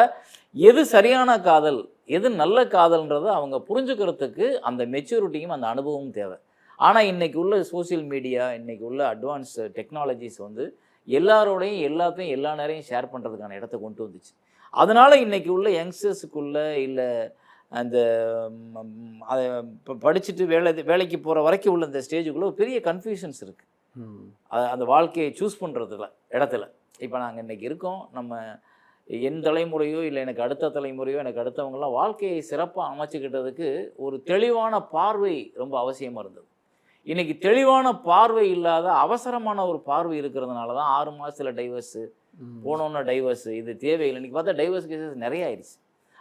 எது சரியான காதல், எது நல்ல காதல்ன்றதை அவங்க புரிஞ்சுக்கிறதுக்கு அந்த மெச்சூரிட்டியும் அந்த அனுபவமும் தேவை. ஆனால் இன்றைக்கி உள்ள சோசியல் மீடியா, இன்றைக்கி உள்ள அட்வான்ஸ் டெக்னாலஜிஸ் வந்து எல்லாரோடையும் எல்லாத்தையும் எல்லா நேரையும் ஷேர் பண்ணுறதுக்கான இடத்த கொண்டு வந்துச்சு. அதனால் இன்றைக்கி உள்ள யங்ஸ்டர்ஸுக்குள்ளே இல்லை அந்த அதை இப்போ படிச்சுட்டு வேலைக்கு போகிற வரைக்கும் உள்ள இந்த ஸ்டேஜுக்குள்ளே ஒரு பெரிய கன்ஃபியூஷன்ஸ் இருக்குது. அந்த வாழ்க்கையை சூஸ் பண்ணுறதுல இடத்துல இப்போ நாங்கள் இன்றைக்கி இருக்கோம். நம்ம என் தலைமுறையோ இல்லை எனக்கு அடுத்த தலைமுறையோ எனக்கு அடுத்தவங்களாம் வாழ்க்கையை சிறப்பாக அமைச்சிக்கிட்டதுக்கு ஒரு தெளிவான பார்வை ரொம்ப அவசியமாக இருந்தது. இன்றைக்கி தெளிவான பார்வை இல்லாத அவசரமான ஒரு பார்வை இருக்கிறதுனால தான் 6 மாதத்தில் டைவர்ஸு, போனோன்னா டைவர்ஸு, இது தேவையில்லை. இன்றைக்கி பார்த்தா டைவர்ஸ் கேசஸ் நிறைய ஆயிடுச்சு.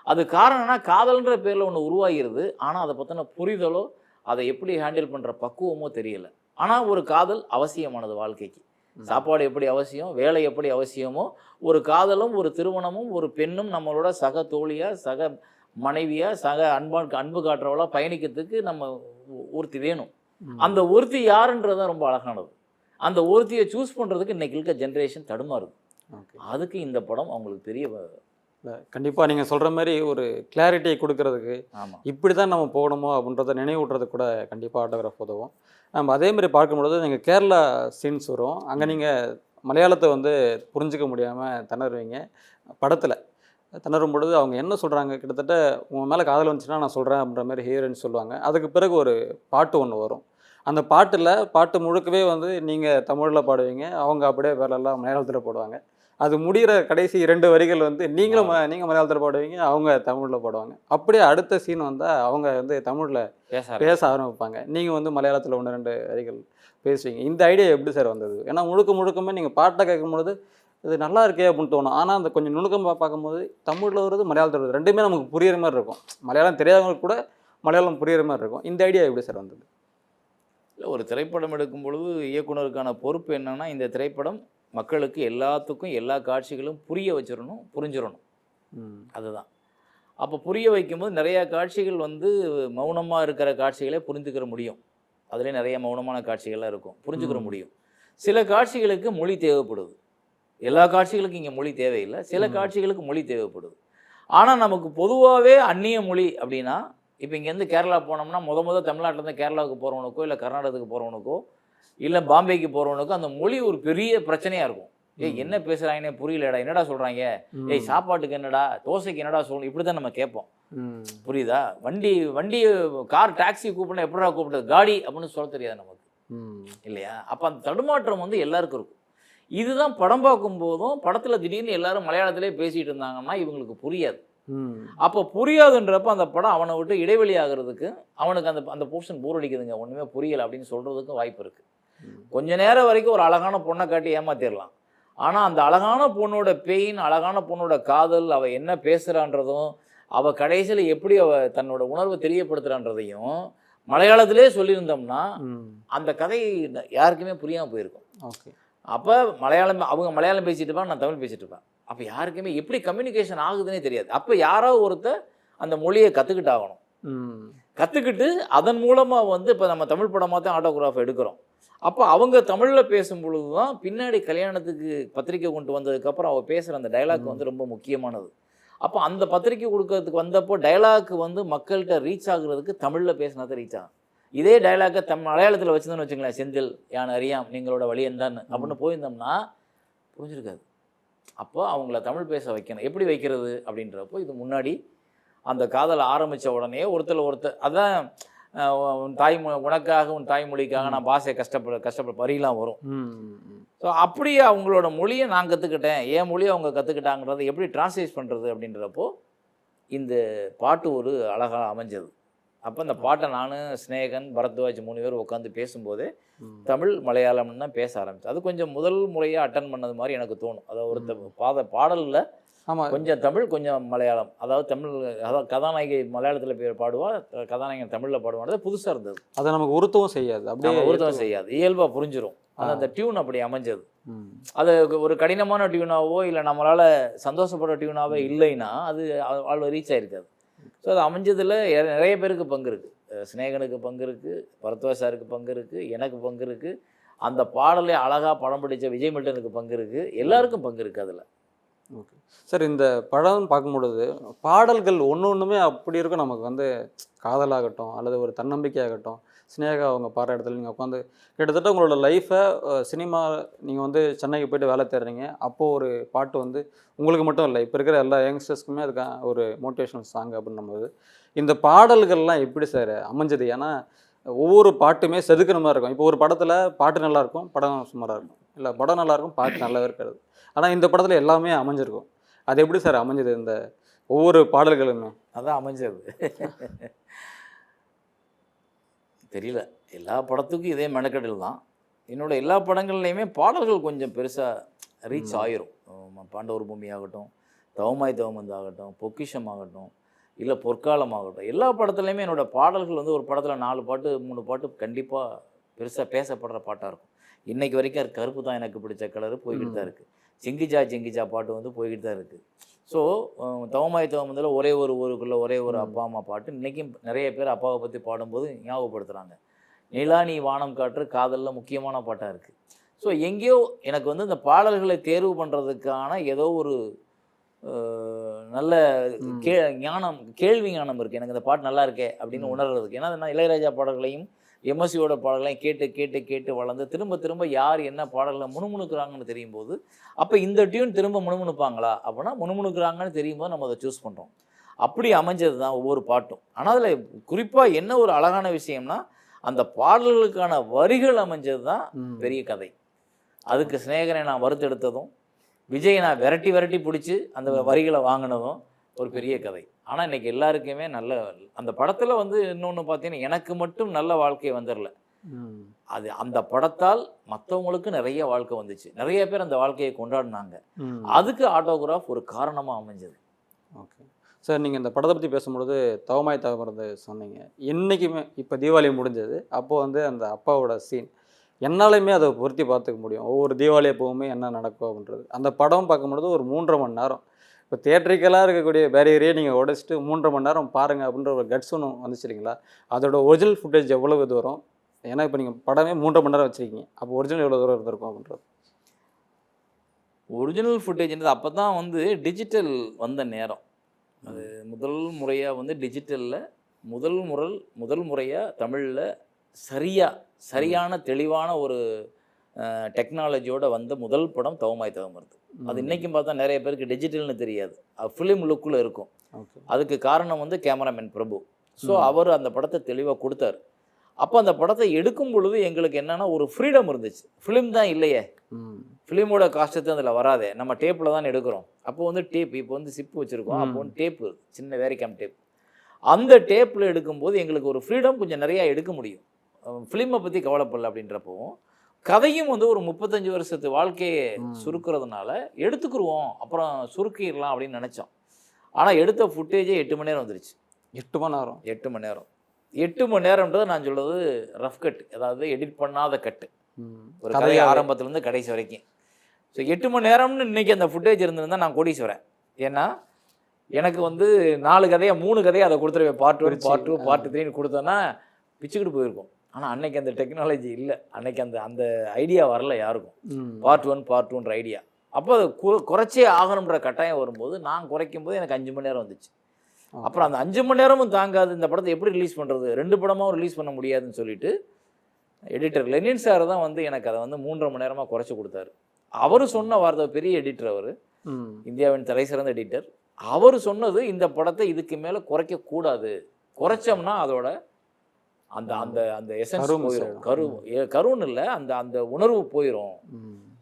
அது காரணம்னா காதல்ன்ற பேரில் ஒன்று உருவாகிறது, ஆனால் அதை பற்றின புரிதலோ அதை எப்படி ஹேண்டில் பண்ணுற பக்குவமோ தெரியல. ஆனால் ஒரு காதல் அவசியமானது வாழ்க்கைக்கு. சாப்பாடு எப்படி அவசியம், வேலை எப்படி அவசியமோ, ஒரு காதலும் ஒரு திருமணமும் ஒரு பெண்ணும் நம்மளோட சக தோழியாக, சக மனைவியாக, சக அன்பு காட்டுறவளாக பயணிக்கிறதுக்கு நம்ம ஒருத்தி வேணும். அந்த ஒருத்தி யாருன்றதான் ரொம்ப அழகானது. அந்த ஒருத்தியை சூஸ் பண்ணுறதுக்கு இன்றைக்கி இருக்க ஜென்ரேஷன் தடுமாறுது. அதுக்கு இந்த படம் அவங்களுக்கு பெரிய கண்டிப்பாக நீங்கள் சொல்கிற மாதிரி ஒரு கிளாரிட்டியை கொடுக்கறதுக்கு, இப்படி தான் நம்ம போகணுமோ அப்படின்றத நினைவூட்டுறதுக்கு கூட கண்டிப்பாக ஆட்டோகிராஃப் உதவும். நம்ம அதே மாதிரி பார்க்கும்பொழுது நீங்கள் கேரளா சீன்ஸ் வரும், அங்கே நீங்கள் மலையாளத்தை வந்து புரிஞ்சிக்க முடியாமல் திணறுவீங்க. படத்தில் திணறும் பொழுது அவங்க என்ன சொல்கிறாங்க, கிட்டத்தட்ட உங்கள் மேலே காதல் வந்துச்சுன்னா நான் சொல்கிறேன் அப்படின்ற மாதிரி ஹீரோயின் சொல்லுவாங்க. அதுக்கு பிறகு ஒரு பாட்டு ஒன்று வரும். அந்த பாட்டு முழுக்கவே வந்து நீங்கள் தமிழில் பாடுவீங்க, அவங்க அப்படியே வேறெல்லாம் மலையாளத்தில் பாடுவாங்க. அது முடிகிற கடைசி 2 வரிகள் வந்து நீங்கள் மலையாளத்தில் பாடுவீங்க, அவங்க தமிழில் பாடுவாங்க. அப்படியே அடுத்த சீன் வந்தால் அவங்க வந்து தமிழில் பேச ஆரம்பிப்பாங்க, நீங்கள் வந்து மலையாளத்தில் 1-2 வரிகள் பேசுவீங்க. இந்த ஐடியா எப்படி சார் வந்தது? ஏன்னா முழுக்கமே நீங்கள் பாட்டை கேட்கும்பொழுது இது நல்லா இருக்கே அப்படின்னு தோணும். ஆனால் அந்த கொஞ்சம் நுணுக்கமாக பார்க்கும்போது தமிழில் வருது, மலையாளத்தில் வருது, ரெண்டுமே நமக்கு புரியுற மாதிரி இருக்கும். மலையாளம் தெரியாதவங்களுக்கு கூட மலையாளம் புரியுற மாதிரி இருக்கும். இந்த ஐடியா எப்படி சார் வந்தது? இல்லை, ஒரு திரைப்படம் எடுக்கும் பொழுது இயக்குனருக்கான பொறுப்பு என்னென்னா, இந்த திரைப்படம் மக்களுக்கு எல்லாத்துக்கும் எல்லா காட்சிகளும் புரிஞ்சிடணும். அதுதான். அப்போ புரிய வைக்கும்போது நிறையா காட்சிகள் வந்து மௌனமாக இருக்கிற காட்சிகளே புரிஞ்சுக்கிற முடியும். அதுலேயே நிறைய மௌனமான காட்சிகள்லாம் இருக்கும், புரிஞ்சுக்கிற முடியும். சில காட்சிகளுக்கு மொழி தேவைப்படுது. எல்லா காட்சிகளுக்கும் இங்கே மொழி தேவையில்லை, சில காட்சிகளுக்கு மொழி தேவைப்படுது. ஆனால் நமக்கு பொதுவாகவே அந்நிய மொழி அப்படின்னா, இப்போ இங்கேருந்து கேரளா போனோம்னா முத தமிழ்நாட்டிலேருந்து கேரளாவுக்கு போகிறவனுக்கோ இல்லை கர்நாடகத்துக்கு போகிறவனுக்கோ இல்லை பாம்பேக்கு போகிறவனுக்கோ அந்த மொழி ஒரு பெரிய பிரச்சனையாக இருக்கும். ஏய் என்ன பேசுகிறாங்கன்னே புரியலடா, என்னடா சொல்கிறாங்க, ஏய் சாப்பாட்டுக்கு என்னடா, தோசைக்கு என்னடா சொல்லணும், இப்படி தான் நம்ம கேட்போம். புரியுதா? வண்டி கார் டாக்ஸி கூப்பிடணும், எப்படா கூப்பிடுறது, காடி அப்படின்னு சொல்ல தெரியாது நமக்கு இல்லையா? அப்போ அந்த தடுமாற்றம் வந்து எல்லாருக்கும் இருக்கும். இதுதான் படம் பார்க்கும் போதும் படத்தில் திடீர்னு எல்லாரும் மலையாளத்திலே பேசிகிட்டு இருந்தாங்கன்னா இவங்களுக்கு புரியாது. அப்போ புரியாதுன்றப்ப அந்த படம் அவனை விட்டு இடைவெளி ஆகிறதுக்கு, அவனுக்கு அந்த போர்ஷன் போர் அடிக்குதுங்க, ஒன்றுமே புரியலை அப்படின்னு சொல்கிறதுக்கும் வாய்ப்பு இருக்குது. கொஞ்ச நேரம் வரைக்கும் ஒரு அழகான பொண்ணை காட்டி ஏமாத்திடலாம். ஆனால் அந்த அழகான பொண்ணோட பெயின், அழகான பொண்ணோட காதல், அவள் என்ன பேசுகிறான்றதும், அவள் கடைசியில் எப்படி அவள் தன்னோட உணர்வை தெரியப்படுத்துகிறான்றதையும் மலையாளத்திலே சொல்லியிருந்தோம்னா அந்த கதை யாருக்குமே புரியாமல் போயிருக்கும். ஓகே, அப்போ அவங்க மலையாளம் பேசிட்டு இருப்பாங்க, நான் தமிழ் பேசிட்டு இருப்பேன். அப்போ யாருக்குமே எப்படி கம்யூனிகேஷன் ஆகுதுன்னே தெரியாது. அப்போ யாரோ ஒருத்தர் அந்த மொழியை கற்றுக்கிட்டு ஆகணும். கற்றுக்கிட்டு அதன் மூலமாக வந்து இப்போ நம்ம தமிழ் படமாக தான் ஆட்டோகிராஃப் எடுக்கிறோம். அப்போ அவங்க தமிழில் பேசும் பொழுது தான் பின்னாடி கல்யாணத்துக்கு பத்திரிக்கை கொண்டு வந்ததுக்கப்புறம் அவள் பேசுகிற அந்த டைலாக் வந்து ரொம்ப முக்கியமானது. அப்போ அந்த பத்திரிக்கை கொடுக்கறதுக்கு வந்தப்போ டைலாக் வந்து மக்கள்கிட்ட ரீச் ஆகுறதுக்கு தமிழில் பேசினா தான் ரீச் ஆகும். இதே டைலாக்கை மலையாளத்தில் வச்சுருந்தோன்னு வச்சுங்களேன், செந்தில் யான் அறியாம் நீங்களோட வழி என்னன்னு அப்படின்னு போயிருந்தோம்னா புரிஞ்சிருக்காது. அப்போ அவங்கள தமிழ் பேச வைக்கணும். எப்படி வைக்கிறது அப்படின்றப்போ இது முன்னாடி அந்த காதலை ஆரம்பித்த உடனே ஒருத்தர் அதான் உன் உனக்காக உன் தாய்மொழிக்காக நான் பாஷையை கஷ்டப்பட வரிலாம் வரும். ஸோ அப்படியே அவங்களோட மொழியை நான் கற்றுக்கிட்டேன், என் மொழியை அவங்க கற்றுக்கிட்டாங்கிறத எப்படி டிரான்ஸ்லேட் பண்ணுறது அப்படின்றப்போ இந்த பாட்டு ஒரு அழகாக அமைஞ்சது. அப்போ இந்த பாட்டை நான், ஸ்நேகன், பரத்வாஜ் 3 பேர் உட்காந்து பேசும்போதே தமிழ் மலையாளம்னு தான் பேச ஆரம்பிச்சு. அது கொஞ்சம் முதல் முறையாக அட்டன் பண்ணது மாதிரி எனக்கு தோணும். அதாவது பாடலில் கொஞ்சம் தமிழ் கொஞ்சம் மலையாளம், அதாவது கதாநாயகி மலையாளத்தில் பாடுவா, கதாநாயகன் தமிழில் பாடுவானது புதுசாக இருந்தது. அதை நமக்கு உருத்தவும் செய்யாது, அப்படியே உருத்தவும் செய்யாது, இயல்பாக புரிஞ்சிடும். அந்த டியூன் அப்படி அமைஞ்சது. அது ஒரு கடினமான டியூனாவோ இல்லை நம்மளால் சந்தோஷப்படுற டியூனாவோ இல்லைன்னா அது அவ்வளோ ரீச் ஆகிருக்காது. ஸோ அது அமைஞ்சதில் நிறைய பேருக்கு பங்கு இருக்குது. ஸ்நேகனுக்கு பங்கு இருக்குது, பரத்வாஜ் சாருக்கு பங்கு இருக்குது, எனக்கு பங்கு இருக்குது, அந்த பாடலே அழகாக படம் பிடிச்ச விஜய் மில்டனுக்கு பங்கு இருக்குது, எல்லாருக்கும் பங்கு இருக்குது அதில். ஓகே சார், இந்த படம் பார்க்கும்பொழுது பாடல்கள் ஒன்றுமே அப்படி இருக்கும். நமக்கு வந்து காதலாகட்டும் அல்லது ஒரு தன்னம்பிக்கையாகட்டும், ஸ்னேகா அவங்க பாடுற இடத்துல நீங்கள் உட்காந்து கிட்டத்தட்ட உங்களோட லைஃப்பை சினிமா நீங்கள் வந்து சென்னைக்கு போய்ட்டு வேலை தேடுறீங்க, அப்போது ஒரு பாட்டு வந்து உங்களுக்கு மட்டும் இல்லை, இப்போ இருக்கிற எல்லா யங்ஸ்டர்ஸ்க்குமே அதுக்கான ஒரு மோட்டிவேஷனல் சாங் அப்படின்னும்போது இந்த பாடல்கள்லாம் எப்படி சார் அமைஞ்சது? ஏன்னா ஒவ்வொரு பாட்டுமே செதுக்கிற மாதிரி இருக்கும். இப்போ ஒரு படத்தில் பாட்டு நல்லாயிருக்கும், படம் சுமாராக இருக்கும், இல்லை படம் நல்லாயிருக்கும், பாட்டு நல்லாவே இருக்காது. ஆனால் இந்த படத்தில் எல்லாமே அமைஞ்சிருக்கும். அது எப்படி சார் அமைஞ்சது இந்த ஒவ்வொரு பாடல்களுமே? அதான் அமைஞ்சது தெரியல. எல்லா படத்துக்கும் இதே மெனக்கெடல் தான். என்னோட எல்லா படங்கள்லையுமே பாடல்கள் கொஞ்சம் பெருசாக ரீச் ஆயிரும். பாண்டவர் பூமி ஆகட்டும், தவமாய் தவமந்து ஆகட்டும், பொக்கிஷம் ஆகட்டும், இல்லை பொற்காலம் ஆகட்டும், எல்லா படத்துலையுமே என்னோடய பாடல்கள் வந்து ஒரு படத்தில் 4 பாட்டு 3 பாட்டு கண்டிப்பாக பெருசாக பேசப்படுற பாட்டாக இருக்கும். இன்றைக்கு வரைக்கும் கருப்பு தான் எனக்கு பிடிச்ச கலரு போய்கிட்டு தான் இருக்குது. செங்கிஜா பாட்டு வந்து போய்கிட்டு தான் இருக்குது. ஸோ தவமாய் தவமந்தில் ஒரே ஒரு ஊருக்குள்ளே ஒரே ஒரு அப்பா அம்மா பாட்டு இன்றைக்கும் நிறைய பேர் அப்பாவை பற்றி பாடும்போது ஞாபகப்படுத்துகிறாங்க. நிலா நீ வானம் காற்று காதலில் முக்கியமான பாட்டாக இருக்குது. ஸோ எங்கேயோ எனக்கு வந்து இந்த பாடல்களை தேர்வு பண்ணுறதுக்கான ஏதோ ஒரு நல்ல கேள்வி ஞானம் இருக்குது. எனக்கு இந்த பாட்டு நல்லா இருக்கே அப்படின்னு உணர்றதுக்கு. ஏன்னா நான் இளையராஜா பாடல்களையும் எம்எஸ்சியோட பாடல்களையும் கேட்டு வளர்ந்து திரும்ப யார் என்ன பாடலில் முணுமுணுக்கிறாங்கன்னு தெரியும் போது, அப்போ இந்த டியூன் திரும்ப முணுமுணுப்பாங்களா அப்படின்னா முணுமுணுக்கிறாங்கன்னு தெரியும் போது நம்ம அதை சூஸ் பண்ணுறோம். அப்படி அமைஞ்சது தான் ஒவ்வொரு பாட்டும். ஆனால் அதில் குறிப்பாக என்ன ஒரு அழகான விஷயம்னா அந்த பாடல்களுக்கான வரிகள் அமைஞ்சது தான் பெரிய கதை. அதுக்கு ஸ்நேகனை நான் வறுத்தெடுத்ததும், விஜயை நான் விரட்டி பிடிச்சி அந்த வரிகளை வாங்கினதும் ஒரு பெரிய கதை. ஆனால் இன்றைக்கி எல்லாருக்குமே நல்ல அந்த படத்தில் வந்து இன்னொன்று பார்த்தீங்கன்னா எனக்கு மட்டும் நல்ல வாழ்க்கை வந்துடல. அது அந்த படத்தால் மற்றவங்களுக்கு நிறைய வாழ்க்கை வந்துச்சு, நிறைய பேர் அந்த வாழ்க்கையை கொண்டாடினாங்க. அதுக்கு ஆட்டோகிராஃப் ஒரு காரணமாக அமைஞ்சது. ஓகே சார், நீங்கள் இந்த படத்தை பற்றி பேசும்பொழுது தவமாய் தவமருந்து சொன்னீங்க. என்றைக்குமே இப்போ தீபாவளி முடிஞ்சது, அப்போது வந்து அந்த அப்பாவோட சீன் என்னாலையுமே அதை பொருத்தி பார்த்துக்க முடியும். ஒவ்வொரு தீபாவளி அப்போவுமே என்ன நடக்கும் அப்படின்றது. அந்த படம் பார்க்கும்பொழுது ஒரு 3.5 மணி நேரம், இப்போ தியேட்டருக்கெல்லாம் இருக்கக்கூடிய பேரியரையே நீங்கள் உடைச்சிட்டு 3.5 மணி நேரம் பாருங்கள் அப்படின்ற ஒரு கட்ஸ் ஒன்று வந்துச்சு இல்லைங்களா? அதோட ஒரிஜினல் ஃபுட்டேஜ் எவ்வளவு தூரம் ஏன்னா இப்போ நீங்கள் படமே 3.5 மணி நேரம் வச்சுருக்கீங்க, அப்போ ஒரிஜினல் எவ்வளோ தூரம் இருந்திருக்கும் அப்படின்றது. ஒரிஜினல் ஃபுட்டேஜ்ன்றது அப்போ தான் வந்து டிஜிட்டல் வந்த நேரம். அது முதல் முறையாக வந்து டிஜிட்டலில் முதல் முறையாக தமிழில் சரியான தெளிவான ஒரு டெக்னாலஜியோட வந்த முதல் படம் தவமாய் தவமறுது. அது இன்றைக்கும் பார்த்தா நிறைய பேருக்கு டிஜிட்டல்னு தெரியாது, ஃபிலிம் லுக்கில் இருக்கும். ஓகே. அதுக்கு காரணம் வந்து கேமராமேன் பிரபு. ஸோ அவர் அந்த படத்தை தெளிவாக கொடுத்தாரு. அப்போ அந்த படத்தை எடுக்கும் பொழுது எங்களுக்கு என்னென்னா ஒரு ஃப்ரீடம் இருந்துச்சு. ஃபிலிம் தான் இல்லையே, ஃபிலிமோட காஸ்ட்டு அதில் வராதே, நம்ம டேப்பில் தான் எடுக்கிறோம். அப்போ வந்து டேப், இப்போ வந்து சிப்பு வச்சுருக்கோம், அப்போ வந்து டேப்பு, சின்ன வேரிகேம் டேப். அந்த டேப்பில் எடுக்கும்போது எங்களுக்கு ஒரு ஃப்ரீடம் கொஞ்சம் நிறையா எடுக்க முடியும். ஃபிலிமை பற்றி கவலைப்படல. அப்படின்றப்போ கதையும் வந்து ஒரு 35 வருஷத்து வாழ்க்கையை சுருக்கிறதுனால எடுத்துக்கிடுவோம், அப்புறம் சுருக்கிடலாம் அப்படின்னு நினச்சோம். ஆனால் எடுத்த ஃபுட்டேஜே 8 மணி நேரம் வந்துருச்சு. 8 மணி நேரம்? 8 மணி நேரம். 8 மணி நேரம்ன்றது நான் சொல்கிறது ரஃப் கட், அதாவது எடிட் பண்ணாத கட்டு. ஒரு கதை ஆரம்பத்துலேருந்து கடைசி வரைக்கும். ஸோ 8 மணி நேரம்னு இன்றைக்கி அந்த ஃபுட்டேஜ் இருந்திருந்தால் நான் கோடீஸ்வரன். ஏன்னா எனக்கு வந்து 4 கதையாக 3 கதையை அதை கொடுத்துருவேன். பார்ட் 1, பார்ட் 2, பார்ட் 3ன்னு கொடுத்தோன்னா பிச்சுக்கிட்டு போயிருக்கும். ஆனால் அன்னைக்கு அந்த டெக்னாலஜி இல்லை, அன்னைக்கு அந்த ஐடியா வரல யாருக்கும். பார்ட் 1, பார்ட் 2ன்ற ஐடியா. அப்போ அது குறைச்சே ஆகணுன்ற கட்டாயம் வரும்போது நான் குறைக்கும் போது எனக்கு 5 மணி நேரம் வந்துச்சு. அப்புறம் அந்த 5 மணி நேரமும் தாங்காது, இந்த படத்தை எப்படி ரிலீஸ் பண்ணுறது, 2 படமாகவும் ரிலீஸ் பண்ண முடியாதுன்னு சொல்லிட்டு எடிட்டர் லெனின் சார் தான் வந்து எனக்கு அதை வந்து 3.5 மணி நேரமாக குறைச்சி கொடுத்தாரு. அவர் சொன்ன வார்த்தை, பெரிய எடிட்டர் அவர், இந்தியாவின் தலை சிறந்த எடிட்டர். அவர் சொன்னது இந்த படத்தை இதுக்கு மேலே குறைக்கக்கூடாது, குறைச்சோம்னா அதோட அந்த அந்த அந்த எசன்ஸ் போயிடும், கருன்னு இல்லை, அந்த அந்த உணர்வு போயிடும்.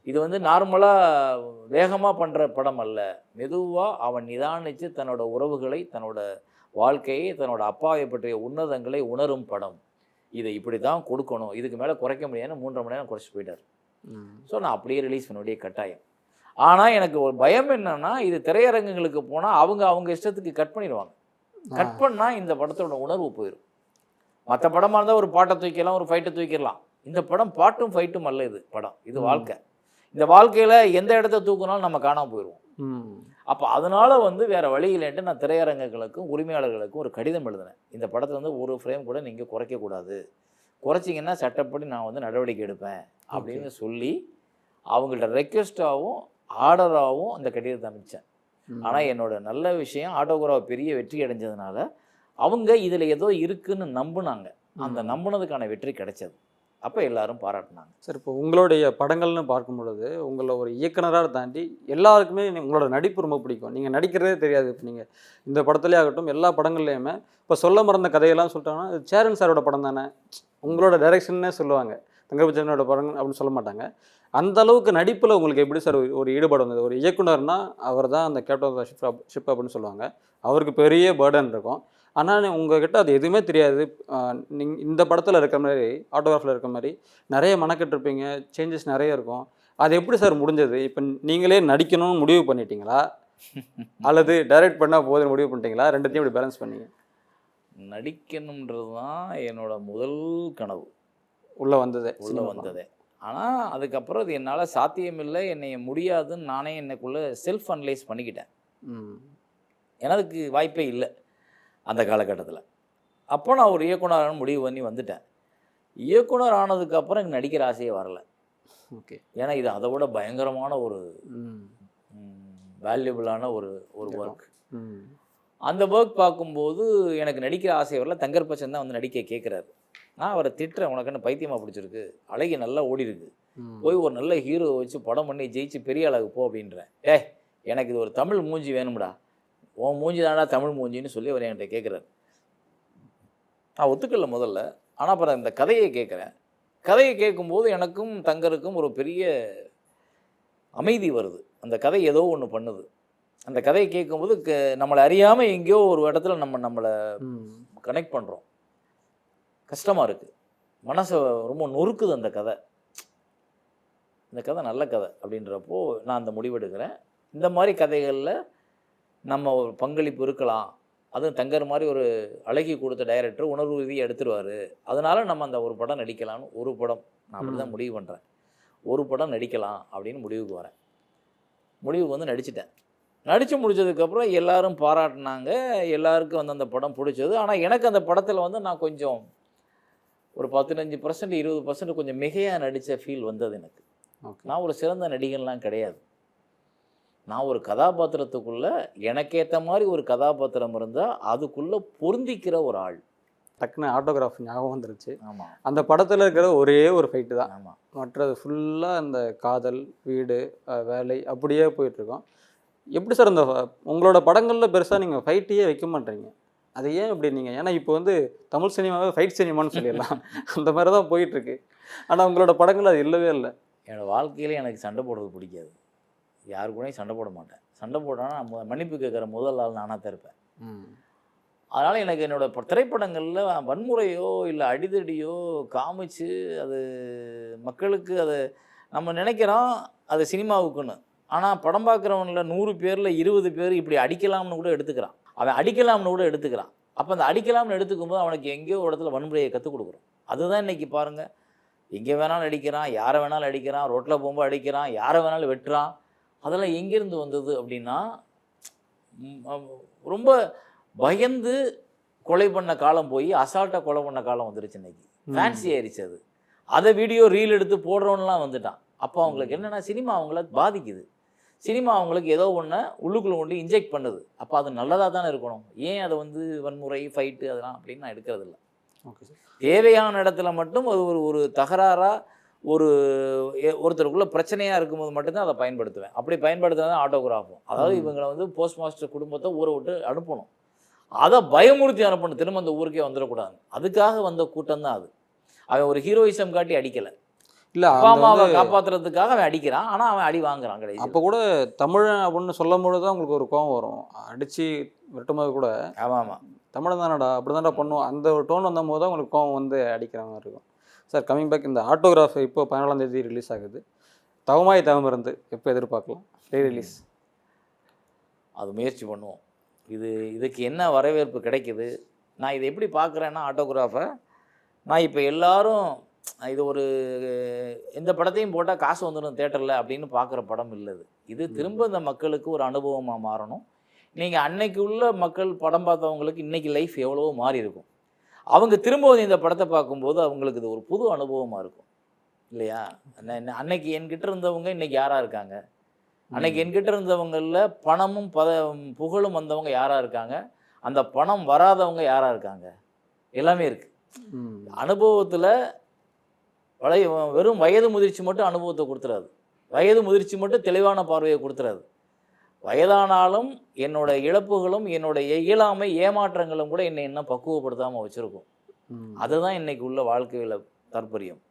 இது வந்து நார்மலாக வேகமாக பண்ணுற படம் அல்ல, மெதுவாக அவன் நிதானித்து தன்னோட உறவுகளை, தன்னோட வாழ்க்கையை, தன்னோட அப்பாவை பற்றிய உன்னதங்களை உணரும் படம். இதை இப்படி தான் கொடுக்கணும், இதுக்கு மேலே குறைக்க முடியாதுன்னு 3.5 மணி நேரம் குறைச்சி போயிட்டார். ஸோ நான் அப்படியே ரிலீஸ் பண்ண வேண்டிய கட்டாயம். ஆனால் எனக்கு ஒரு பயம் என்னென்னா, இது திரையரங்குகளுக்கு போனால் அவங்க இஷ்டத்துக்கு கட் பண்ணிடுவாங்க. கட் பண்ணால் இந்த படத்தோட உணர்வு போயிடும். மற்ற படமாக இருந்தால் ஒரு பாட்டை தூக்கிடலாம், ஒரு ஃபைட்டை தூக்கிடலாம். இந்த படம் பாட்டும் ஃபைட்டும் அல்ல, இது படம், இது வாழ்க்கை. இந்த வாழ்க்கையில் எந்த இடத்த தூக்குனாலும் நம்ம காணாமல் போயிடுவோம். அப்போ அதனால் வந்து வேறு வழி இல்லைன்ட்டு நான் திரையரங்குகளுக்கும் உரிமையாளர்களுக்கும் ஒரு கடிதம் எழுதினேன். இந்த படத்தில் வந்து ஒரு ஃப்ரேம் கூட நீங்கள் குறைக்கக்கூடாது, குறைச்சிங்கன்னா சட்டப்படி நான் வந்து நடவடிக்கை எடுப்பேன் அப்படின்னு சொல்லி அவங்கள்ட்ட ரெக்வெஸ்ட்டாகவும் ஆர்டராகவும் அந்த கடிதத்தை அனுப்பிச்சேன். ஆனால் என்னோட நல்ல விஷயம், ஆட்டோகிராஃப் பெரிய வெற்றி அடைஞ்சதுனால அவங்க இதில் ஏதோ இருக்குன்னு நம்பினாங்க. அந்த நம்பினதுக்கான வெற்றி கிடைச்சது. அப்போ எல்லாரும் பாராட்டினாங்க. சார், இப்போ உங்களுடைய படங்கள்னு பார்க்கும் பொழுது உங்களை ஒரு இயக்குனராக தாண்டி எல்லாருக்குமே உங்களோட நடிப்பு ரொம்ப பிடிக்கும். நீங்கள் நடிக்கிறதே தெரியாது. இப்போ நீங்கள் இந்த படத்துலேயே ஆகட்டும், எல்லா படங்கள்லையுமே இப்போ சொல்ல மறந்த கதையெல்லாம் சொல்லிட்டாங்கன்னா இது சேரன் சாரோட படம் தானே, உங்களோட டைரக்ஷன்னே சொல்லுவாங்க, தங்கர்பச்சனோட படம் அப்படின்னு சொல்ல மாட்டாங்க. அந்த அளவுக்கு நடிப்பில் உங்களுக்கு எப்படி சார் ஒரு ஈடுபாடு வந்தது? ஒரு இயக்குனர்னா அவர் தான் அந்த கேப்டன் ஆஃப் த ஷிப் அப்படின்னு சொல்லுவாங்க, அவருக்கு பெரிய பேர்டன் இருக்கும். ஆனால் உங்ககிட்ட அது எதுவுமே தெரியாது. நீங்கள் இந்த படத்தில் இருக்கிற மாதிரி, ஆட்டோகிராஃபில் இருக்கிற மாதிரி நிறைய மெனக்கெட்டிருப்பீங்க, சேஞ்சஸ் நிறைய இருக்கும். அது எப்படி சார் முடிஞ்சது? இப்போ நீங்களே நடிக்கணும்னு முடிவு பண்ணிட்டீங்களா, அல்லது டைரக்ட் பண்ணால் போதுன்னு முடிவு பண்ணிட்டீங்களா? ரெண்டுத்தையும் எப்படி பேலன்ஸ் பண்ணீங்க? நடிக்கணுன்றது தான் என்னோட முதல் கனவு, உள்ளே வந்ததே. ஆனால் அதுக்கப்புறம் அது என்னால் சாத்தியமில்லை, என்னை முடியாதுன்னு நானே எனக்குள்ளே செல்ஃப் அனலைஸ் பண்ணிக்கிட்டேன். ஏன்னா அதுக்கு வாய்ப்பே இல்லை அந்த காலகட்டத்தில். அப்போ நான் ஒரு இயக்குனரான முடிவு பண்ணி வந்துட்டேன். இயக்குனர் ஆனதுக்கப்புறம் எனக்கு நடிக்கிற ஆசையே வரல. ஓகே. ஏன்னா இது அதை விட பயங்கரமான ஒரு வேல்யூபிளான ஒரு ஒர்க். அந்த ஒர்க் பார்க்கும்போது எனக்கு நடிக்கிற ஆசை வரல. தங்கர்பச்சன் தான் வந்து நடிக்க கேட்குறாரு. நான் அவரை திட்டுறேன், உனக்கு என்ன பைத்தியமாக பிடிச்சிருக்கு, அழகி நல்லா ஓடி இருக்கு, போய் ஒரு நல்ல ஹீரோ வச்சு படம் பண்ணி ஜெயிச்சு பெரிய அளவுக்கு போ அப்படின்றேன். எனக்கு இது ஒரு தமிழ் மூஞ்சி வேணும்டா, உன் மூஞ்சி தானடா தமிழ் மூஞ்சின்னு சொல்லி அவர் என்கிட்ட கேட்குறாரு. நான் ஒத்துக்கல முதல்ல. ஆனால் அப்புறம் இந்த கதையை கேட்குறேன். கதையை கேட்கும்போது எனக்கும் தங்கருக்கும் ஒரு பெரிய அமைதி வருது. அந்த கதை ஏதோ ஒன்று பண்ணுது. அந்த கதையை கேட்கும்போது நம்மளை அறியாமல் எங்கேயோ ஒரு இடத்துல நம்மளை கனெக்ட் பண்ணுறோம். கஷ்டமாக இருக்குது, மனசை ரொம்ப நொறுக்குது அந்த கதை. இந்த கதை நல்ல கதை அப்படின்றப்போ நான் அந்த முடிவெடுக்கிறேன். இந்த மாதிரி கதைகளில் நம்ம ஒரு பங்களிப்பு இருக்கலாம். அதுவும் தங்கர் மாதிரி ஒரு அழகி கொடுத்த டைரக்டர் உணர்வு ரீதியாக எடுத்துருவார். அதனால் நம்ம அந்த ஒரு படம் நடிக்கலான்னு, ஒரு படம் நான் அப்படி தான் முடிவு பண்ணுறேன். ஒரு படம் நடிக்கலாம் அப்படின்னு முடிவுக்கு வரேன். முடிவுக்கு வந்து நடிச்சிட்டேன். நடித்து முடித்ததுக்கப்புறம் எல்லோரும் பாராட்டினாங்க, எல்லாருக்கும் வந்து அந்த படம் பிடிச்சது. ஆனால் எனக்கு அந்த படத்தில் வந்து நான் கொஞ்சம் ஒரு 15% 20% கொஞ்சம் மிகையாக நடித்த ஃபீல் வந்தது எனக்கு. ஓகே. நான் ஒரு சிறந்த நடிகன்லாம் கிடையாது. நான் ஒரு கதாபாத்திரத்துக்குள்ளே எனக்கேற்ற மாதிரி ஒரு கதாபாத்திரம் இருந்தால் அதுக்குள்ளே பொருந்திக்கிற ஒரு ஆள். டக்குன்னு ஆட்டோகிராஃப் ஞாபகம் வந்துருச்சு. ஆமாம் அந்த படத்தில் இருக்கிற ஒரே ஒரு ஃபைட்டு தான். ஆமாம். மற்றது ஃபுல்லாக அந்த காதல், வீடு, வேலை அப்படியே போயிட்டுருக்கோம். எப்படி சார் இந்த உங்களோட படங்களில் பெருசாக நீங்கள் ஃபைட்டையே வைக்க மாட்டீங்க? அது ஏன் இப்படி நீங்கள்? ஏன்னா இப்போ வந்து தமிழ் சினிமாவே ஃபைட் சினிமான்னு சொல்லிடலாம். அந்த மாதிரி தான் போயிட்டுருக்கு. ஆனால் உங்களோட படங்கள் அது இல்லவே இல்லை. என்னோடய வாழ்க்கையில் எனக்கு சண்டை போடுறது பிடிக்காது. யாரு கூடயும் சண்டை போட மாட்டேன். சண்டை போட்டோன்னா மன்னிப்பு கேட்குற முதல் ஆள் நானாக தான் இருப்பேன். அதனால் எனக்கு என்னோடய திரைப்படங்களில் வன்முறையோ இல்லை அடிதடியோ காமிச்சு அது மக்களுக்கு அதை நம்ம நினைக்கிறோம் அது சினிமாவுக்குன்னு. ஆனால் படம் பார்க்குறவனில் 100 பேரில் 20 பேர் இப்படி அடிக்கலாம்னு கூட எடுத்துக்கிறான். அவன் அடிக்கலாம்னு கூட எடுத்துக்கிறான். அப்போ அந்த அடிக்கலாம்னு எடுத்துக்கும்போது அவனுக்கு எங்கேயோ ஒரு இடத்துல வன்முறையை கற்றுக் கொடுக்குறோம். அதுதான் இன்றைக்கி பாருங்கள், எங்கே வேணாலும் அடிக்கிறான், யாரை வேணாலும் அடிக்கிறான், ரோட்டில் போகும்போது அடிக்கிறான், யாரை வேணாலும் வெட்டுறான். அதெல்லாம் எங்கேருந்து வந்தது அப்படின்னா, ரொம்ப பயந்து கொலை பண்ண காலம் போய் அசால்ட்டாக கொலை பண்ண காலம் வந்துருச்சு. இன்னைக்கு ஃபேன்சி ஆயிடுச்சு. அதை வீடியோ ரீல் எடுத்து போடுறவன்லாம் வந்துட்டான். அப்போ அவங்களுக்கு என்னென்னா சினிமா அவங்கள பாதிக்குது. சினிமா அவங்களுக்கு ஏதோ ஒன்று உள்ளுக்குள்ளே கொண்டு இன்ஜெக்ட் பண்ணுது. அப்போ அது நல்லதாக தானே இருக்கணும். ஏன் அதை வந்து வன்முறை ஃபைட்டு அதெல்லாம் அப்படின்னு நான் எடுக்கிறதில்ல. Okay sir. தேவையான இடத்துல மட்டும் அது ஒரு தகராறாக ஒருத்தருக்குள்ளே பிரச்சனையாக இருக்கும்போது மட்டும்தான் அதை பயன்படுத்துவேன். அப்படி பயன்படுத்தினா தான் ஆட்டோகிராஃபும். அதாவது இவங்களை வந்து போஸ்ட் மாஸ்டர் குடும்பத்தை ஊரை விட்டு அனுப்பணும். அதை பயமுறுத்தி அனுப்பணும். திரும்ப அந்த ஊருக்கே வந்துடக்கூடாது. அதுக்காக வந்த கூட்டம் தான் அது. அவன் ஒரு ஹீரோயிசம் காட்டி அடிக்கலை. இல்லை, அப்பா அம்மாவை காப்பாற்றுறதுக்காக அவன் அடிக்கிறான். ஆனால் அவன் அடி வாங்குறான் கிடையாது. அப்போ கூட தமிழன் அப்படின்னு சொல்லும் பொழுது தான் உங்களுக்கு ஒரு கோவம் வரும். அடித்து வெட்டும்போது கூட ஆமாம் ஆமாம் தமிழன் தானடா அப்படி தானடா பண்ணுவோம். அந்த ஒரு டோன் வந்தபோது தான் உங்களுக்கு கோவம் வந்து அடிக்கிற மாதிரி இருக்கும். சார், கமிங் பேக், இந்த ஆட்டோகிராஃப் இப்போ 14ஆம் தேதி ரிலீஸ் ஆகுது. தவமாய் தவமிருந்து எப்போ எதிர்பார்க்கலாம் ரீ ரிலீஸ்? அது முயற்சி பண்ணுவோம். இதுக்கு என்ன வரவேற்பு கிடைக்குது? நான் இதை எப்படி பார்க்குறேன்னா, ஆட்டோகிராஃபை நான் இப்போ எல்லாரும் இது ஒரு எந்த படத்தையும் போட்டால் காசு வந்துடும் தேட்டரில் அப்படின்னு பார்க்குற படம் இல்லை. இது திரும்ப இந்த மக்களுக்கு ஒரு அனுபவமாக மாறணும். நீங்கள் அன்னைக்கு உள்ள மக்கள் படம் பார்த்தவங்களுக்கு இன்றைக்கி லைஃப் எவ்வளவோ மாறி இருக்கும். அவங்க திரும்ப இந்த படத்தை பார்க்கும்போது அவங்களுக்கு இது ஒரு புது அனுபவமாக இருக்கும் இல்லையா? அன்னைக்கு என்கிட்ட இருந்தவங்க இன்றைக்கி யாராக இருக்காங்க? அன்னைக்கு என்கிட்ட இருந்தவங்களில் பணமும் புகழும் வந்தவங்க யாராக இருக்காங்க? அந்த பணம் வராதவங்க யாராக இருக்காங்க? எல்லாமே இருக்குது. அனுபவத்தில் வெறும் வயது முதிர்ச்சி மட்டும் அனுபவத்தை கொடுத்துறாது. வயது முதிர்ச்சி மட்டும் தெளிவான பார்வையை கொடுத்துறாது. வயதானாலும் என்னோட இழப்புகளும் என்னோட இயலாமை ஏமாற்றங்களும் கூட என்னை இன்னும் பக்குவப்படுத்தாமல் வச்சுருக்கும். அதுதான் இன்னைக்கு உள்ள வாழ்க்கையில் தாற்பயம்.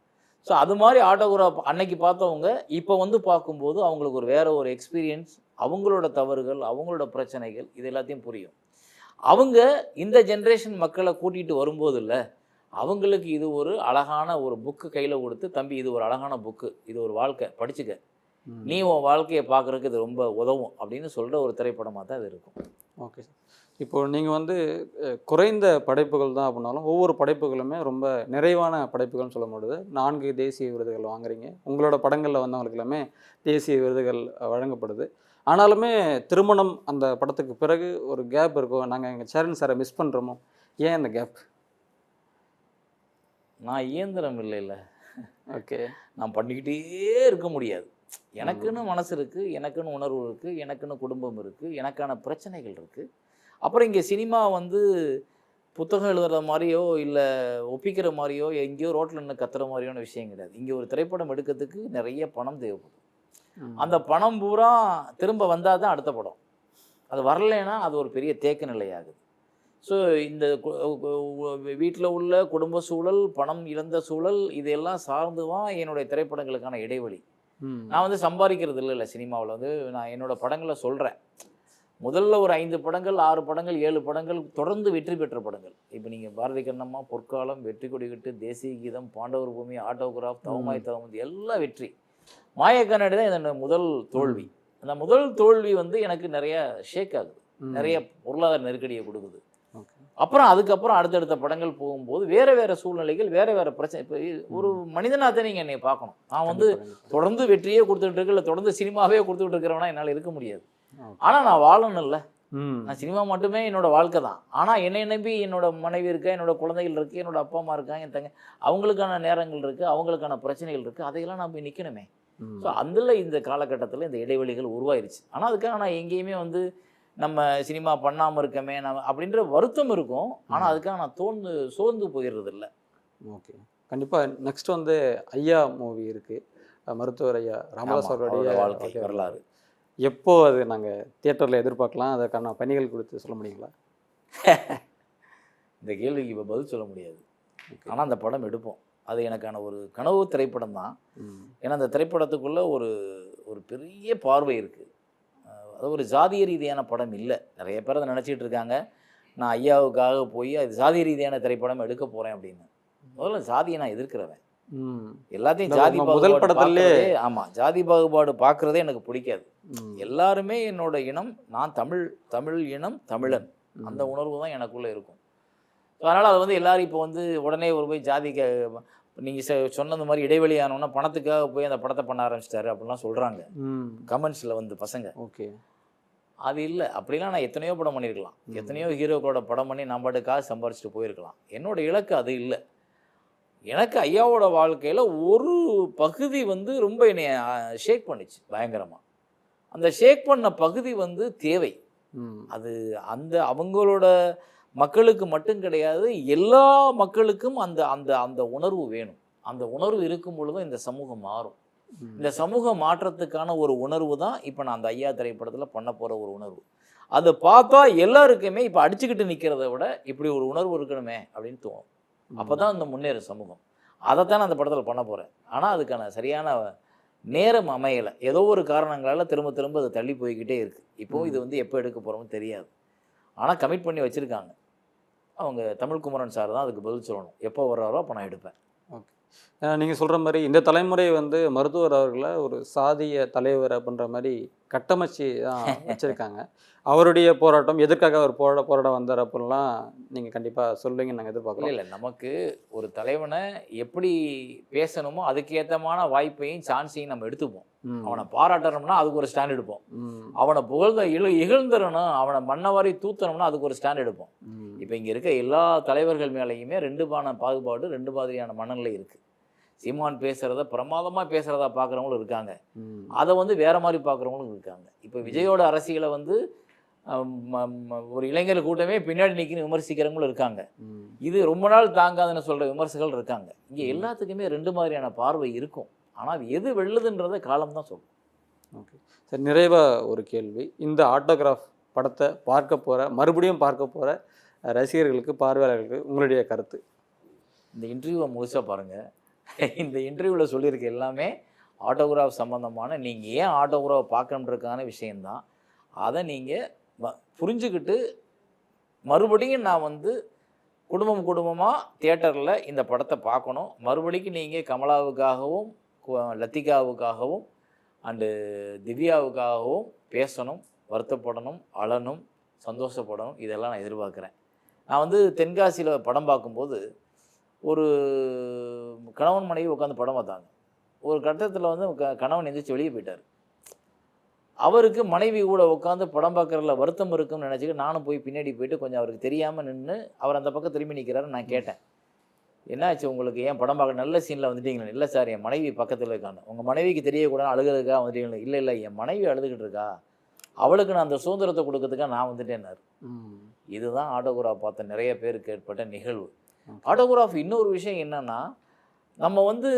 ஸோ அது மாதிரி ஆட்டோகிராஃப் அன்னைக்கு பார்த்தவங்க இப்போ வந்து பார்க்கும்போது அவங்களுக்கு ஒரு எக்ஸ்பீரியன்ஸ், அவங்களோட தவறுகள், அவங்களோட பிரச்சனைகள் இது எல்லாத்தையும் புரியும். அவங்க இந்த ஜென்ரேஷன் மக்களை கூட்டிகிட்டு வரும்போது இல்லை, அவங்களுக்கு இது ஒரு அழகான ஒரு புக்கு கையில் கொடுத்து, தம்பி இது ஒரு அழகான புக்கு, இது ஒரு வாழ்க்கை, படிச்சுக்க, நீ உன் வாழ்க்கையை பார்க்குறதுக்கு இது ரொம்ப உதவும் அப்படின்னு சொல்கிற ஒரு திரைப்படமாக தான் இது இருக்கும். Okay sir. இப்போது நீங்கள் வந்து குறைந்த படைப்புகள் தான் அப்படின்னாலும் ஒவ்வொரு படைப்புகளுமே ரொம்ப நிறைவான படைப்புகள்னு சொல்ல முடியுது. 4 தேசிய விருதுகள் வாங்குறீங்க. உங்களோட படங்களில் வந்தவங்களுக்கு எல்லாமே தேசிய விருதுகள் வழங்கப்படுது. ஆனாலுமே திருமணம் அந்த படத்துக்கு பிறகு ஒரு கேப் இருக்கும். நாங்கள் எங்கள் சரண் சாரை மிஸ் பண்ணுறோமோ? ஏன் அந்த கேப்? நான் இயந்திரம் இல்லைல்ல. ஓகே. நான் பண்ணிக்கிட்டே இருக்க முடியாது. எனக்குன்னு மனசு இருக்குது, எனக்குன்னு உணர்வு இருக்குது, எனக்குன்னு குடும்பம் இருக்குது, எனக்கான பிரச்சனைகள் இருக்குது. அப்புறம் இங்கே சினிமா வந்து புத்தகம் எழுதுகிற மாதிரியோ இல்லை ஒப்பிக்கிற மாதிரியோ எங்கேயோ ரோட்டில் நின்று கத்துற மாதிரியான விஷயம் கிடையாது. இங்கே ஒரு திரைப்படம் எடுக்கிறதுக்கு நிறைய பணம் தேவைப்படும். அந்த பணம் பூரா திரும்ப வந்தால் தான் அடுத்த படம். அது வரலைன்னா அது ஒரு பெரிய தேக்க நிலையாகுது. ஸோ இந்த வீட்டில் உள்ள குடும்ப சூழல், பணம் இழந்த சூழல், இதெல்லாம் சார்ந்து தான் என்னுடைய திரைப்படங்களுக்கான இடைவெளி. நான் வந்து சம்பாதிக்கிறது இல்லை சினிமாவில். வந்து நான் என்னோடய படங்களை சொல்கிறேன். முதல்ல ஒரு 5 படங்கள், 6 படங்கள், 7 படங்கள் தொடர்ந்து வெற்றி பெற்ற படங்கள். இப்போ நீங்கள் பாரதி கண்ணம்மா, பொற்காலம், வெற்றி கொடிகட்டு, தேசிய கீதம், பாண்டவர் பூமி, ஆட்டோகிராஃப், தவமாய் தவமந்து எல்லாம் வெற்றி. மாயக்கண்ணாடி தான் என்னோட முதல் தோல்வி. அந்த முதல் தோல்வி வந்து எனக்கு நிறைய ஷேக் ஆகுது, நிறைய பொருளாதார நெருக்கடியை கொடுக்குது. அப்புறம் அதுக்கப்புறம் அடுத்தடுத்த படங்கள் போகும்போது வேறு சூழ்நிலைகள், வேறு பிரச்சனை. இப்போ ஒரு மனிதனாக தான் நீங்கள் என்னை பார்க்கணும். நான் வந்து தொடர்ந்து வெற்றியே கொடுத்துட்டு இருக்கு, இல்லை தொடர்ந்து சினிமாவே கொடுத்துட்டு இருக்கிறவனா என்னால் இருக்க முடியாது. ஆனால் நான் வாழணும் இல்லை, நான் சினிமா மட்டுமே என்னோட வாழ்க்கை தான். ஆனால் என்னை நம்பி என்னோட மனைவி இருக்கா, என்னோட குழந்தைகள் இருக்குது, என்னோட அப்பா அம்மா இருக்காங்க, என் தங்க அவங்களுக்கான நேரங்கள் இருக்குது, அவங்களுக்கான பிரச்சனைகள் இருக்குது, அதையெல்லாம் நான் போய் நிற்கணுமே. ஸோ அதில் இந்த காலகட்டத்தில் இந்த இடைவெளிகள் உருவாயிருச்சு. ஆனால் அதுக்காக நான் எங்கேயுமே வந்து நம்ம சினிமா பண்ணாமல் இருக்கமே நம்ம அப்படின்ற வருத்தம் இருக்கும். ஆனால் அதுக்காக நான் சோர்ந்து போயிடுறது இல்லை. ஓகே, கண்டிப்பாக. நெக்ஸ்ட் வந்து ஐயா மூவி இருக்குது, மருத்துவர் ஐயா ராமதாஸ் அவருடைய வாழ்க்கை வரலாறு. எப்போ அது நாங்கள் தியேட்டரில் எதிர்பார்க்கலாம்? அதற்கான பணிகள் குறித்து சொல்ல முடியுங்களா? இந்த கேள்விக்கு இப்போ பதில் சொல்ல முடியாது. ஆனால் அந்த படம் எடுப்போம். அது எனக்கான ஒரு கனவு திரைப்படம் தான். ஏன்னா அந்த திரைப்படத்துக்குள்ளே ஒரு ஒரு பெரிய பார்வை இருக்குது. அது ஒரு ஜாதிய ரீதியான படம் இல்லை. நிறைய பேர் அதை நினச்சிட்டு இருக்காங்க, நான் ஐயாவுக்காக போய் அது ஜாதிய ரீதியான திரைப்படம் எடுக்க போகிறேன் அப்படின்னு. முதல்ல ஜாதியை நான் எதிர்க்கிறவன். எல்லாத்தையும் ஜாதி முதல் படத்திலே ஆமாம், ஜாதி பாகுபாடு பார்க்குறதே எனக்கு பிடிக்காது. எல்லாருமே என்னோட இனம், நான் தமிழ் இனம், தமிழன், அந்த உணர்வு தான் எனக்குள்ளே இருக்கும். ஸோ அதனால் அது வந்து எல்லோரும் இப்போ வந்து உடனே ஒரு போய் ஜாதிக்க நீங்கள் சொன்னது மாதிரி இடைவெளி ஆனோன்னா பணத்துக்காக போய் அந்த படத்தை பண்ண ஆரம்பிச்சிட்டாரு அப்படிலாம் சொல்கிறாங்க கமெண்ட்ஸில் வந்து பசங்க. ஓகே, அது இல்லை. அப்படிலாம் நான் எத்தனையோ படம் பண்ணியிருக்கலாம், எத்தனையோ ஹீரோக்களோட படம் பண்ணி நான் பாட்டுக்காக சம்பாரிச்சிட்டு போயிருக்கலாம். என்னோட இலக்கு அது இல்லை. எனக்கு ஐயாவோட வாழ்க்கையில் ஒரு பகுதி வந்து ரொம்ப என்னை ஷேக் பண்ணிச்சு பயங்கரமாக. அந்த ஷேக் பண்ண பகுதி வந்து தேவை. அது அந்த அவங்களோட மக்களுக்கு மட்டும் கிடையாது, எல்லா மக்களுக்கும் அந்த அந்த அந்த உணர்வு வேணும். அந்த உணர்வு இருக்கும் பொழுதும் இந்த சமூகம் மாறும். இந்த சமூக மாற்றத்துக்கான ஒரு உணர்வு தான் இப்போ நான் அந்த ஐயா திரைப்படத்தில் பண்ண போகிற ஒரு உணர்வு. அதை பார்த்தா எல்லாருக்குமே இப்போ அடிச்சுக்கிட்டு நிற்கிறத விட இப்படி ஒரு உணர்வு இருக்கணுமே அப்படின்னு தோணும். அப்போ தான் இந்த முன்னேற சமூகம். அதைத்தான் நான் அந்த படத்தில் பண்ண போகிறேன். ஆனால் அதுக்கான சரியான நேரம் அமையலை. ஏதோ ஒரு காரணங்களால் திரும்ப திரும்ப அது தள்ளி போய்கிட்டே இருக்குது. இப்போது இது வந்து எப்போ எடுக்க போகிறோம்னு தெரியாது. ஆனால் கமிட் பண்ணி வச்சுருக்காங்க. அவங்க தமிழ்குமரன் சார் தான் அதுக்கு பதில் சொல்லணும். எப்போ வர்றாரோ அப்போ நான் எடுப்பேன். ஓகே, நீங்கள் சொல்கிற மாதிரி இந்த தலைமுறை வந்து மருத்துவர் அவர்களை ஒரு சாதிய தலைவர் அப்படின்ற மாதிரி கட்டமைச்சு தான் வச்சுருக்காங்க. அவருடைய போராட்டம் எதற்காக அவர் போராட வந்தார் அப்படின்லாம் நீங்கள் கண்டிப்பாக சொல்லுவீங்கன்னு நாங்கள் எதிர்பார்க்குறோம். இல்லை, நமக்கு ஒரு தலைவனை எப்படி பேசணுமோ அதுக்கேற்றமான வாய்ப்பையும் சான்ஸையும் நம்ம எடுத்துப்போம். அவனை பாராட்டணும்னா அதுக்கு ஒரு ஸ்டாண்ட் எடுப்போம். அவனை இகழ்ந்துடணும், அவனை மண்ணவாரி தூத்தணும்னா அதுக்கு ஒரு ஸ்டாண்ட் எடுப்போம். இப்போ இங்கே இருக்க எல்லா தலைவர்கள் மேலேயுமே ரெண்டு பாகுபாடு, ரெண்டு மாதிரியான மனநிலை இருக்குது. சீமான் பேசுகிறத பிரமாதமாக பேசுகிறதா பார்க்குறவங்களும் இருக்காங்க, அதை வந்து வேறு மாதிரி பார்க்குறவங்களும் இருக்காங்க. இப்போ விஜயோட அரசியலை வந்து ஒரு இளைஞர் கூட்டமே பின்னாடி நிற்கின்னு விமர்சிக்கிறவங்களும் இருக்காங்க. இது ரொம்ப நாள் தாங்காதுன்னு சொல்கிற விமர்சகர்கள் இருக்காங்க. இங்கே எல்லாத்துக்குமே ரெண்டு மாதிரியான பார்வை இருக்கும். ஆனால் அது எது வெல்லுதுன்றதை காலம் தான் சொல்லும். ஓகே சார், நிறைவாக ஒரு கேள்வி. இந்த ஆட்டோகிராஃப் படத்தை மறுபடியும் பார்க்க போகிற ரசிகர்களுக்கு, பார்வையாளர்களுக்கு உங்களுடைய கருத்து? இந்த இன்டர்வியூவை முழுசாக பாருங்கள். இந்த இன்டர்வியூவில் சொல்லியிருக்க எல்லாமே ஆட்டோகிராஃப் சம்மந்தமான, நீங்கள் ஏன் ஆட்டோகிராஃப் பார்க்கணுன்றதுக்கான விஷயந்தான். அதை நீங்கள் புரிஞ்சுக்கிட்டு மறுபடியும் நான் வந்து குடும்பமாக தியேட்டரில் இந்த படத்தை பார்க்கணும். மறுபடியும் நீங்கள் கமலாவுக்காகவும் லத்திகாவுக்காகவும் அண்டு திவ்யாவுக்காகவும் பேசணும், வருத்தப்படணும், அழணும், சந்தோஷப்படணும். இதெல்லாம் நான் எதிர்பார்க்குறேன். நான் வந்து தென்காசியில் படம் பார்க்கும்போது ஒரு கணவன் மனைவி உட்காந்து படம் பார்த்தாங்க. ஒரு கட்டத்தில் வந்து கணவன் எந்திரிச்சு வெளியே போயிட்டார். அவருக்கு மனைவி கூட உட்காந்து படம் பார்க்குறதுல வருத்தம் இருக்குன்னு நினச்சிக்கிட்டு நானும் போய் பின்னாடி போயிட்டு கொஞ்சம் அவருக்கு தெரியாமல் நின்று அவர் அந்த பக்கம் திரும்பி நிற்கிறாரு. நான் கேட்டேன், என்னாச்சு உங்களுக்கு, ஏன் படம் பார்க்க நல்ல சீனில் வந்துட்டீங்களே? இல்லை சார், என் மனைவி பக்கத்தில் இருக்காங்க. உங்கள் மனைவிக்கு தெரியக்கூடாது அழுகிறதுக்காக வந்துட்டீங்களே? இல்லை, என் மனைவி அழுதுகிட்டு இருக்கா, அவளுக்கு நான் அந்த சுதந்திரத்தை கொடுக்கறதுக்காக நான் வந்துட்டேன்னாரு. இதுதான் ஆட்டோகிராஃப் பார்த்த நிறைய பேருக்கு ஏற்பட்ட நிகழ்வு. ஆட்டோகிராஃப் இன்னொரு விஷயம் என்னென்னா, நம்ம வந்து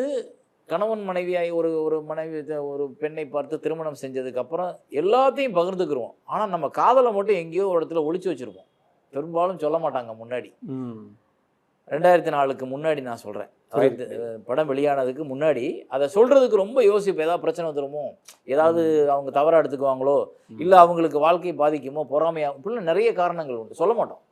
கணவன் மனைவியாய் ஒரு மனைவி ஒரு பெண்ணை பார்த்து திருமணம் செஞ்சதுக்கப்புறம் எல்லாத்தையும் பகிர்ந்துக்கிறோம். ஆனால் நம்ம காதலை மட்டும் எங்கேயோ ஒரு இடத்துல ஒளிச்சு வச்சுருப்போம். பெரும்பாலும் சொல்ல மாட்டாங்க. முன்னாடி 2004க்கு முன்னாடி நான் சொல்கிறேன், படம் வெளியானதுக்கு முன்னாடி அதை சொல்கிறதுக்கு ரொம்ப யோசிப்போம். ஏதாவது பிரச்சனை வந்துடுமோ, ஏதாவது அவங்க தவறாக எடுத்துக்குவாங்களோ, இல்லை அவங்களுக்கு வாழ்க்கை பாதிக்குமோ, பொறாமையாக, இப்படிலாம் நிறைய காரணங்கள் உண்டு, சொல்ல மாட்டோம்.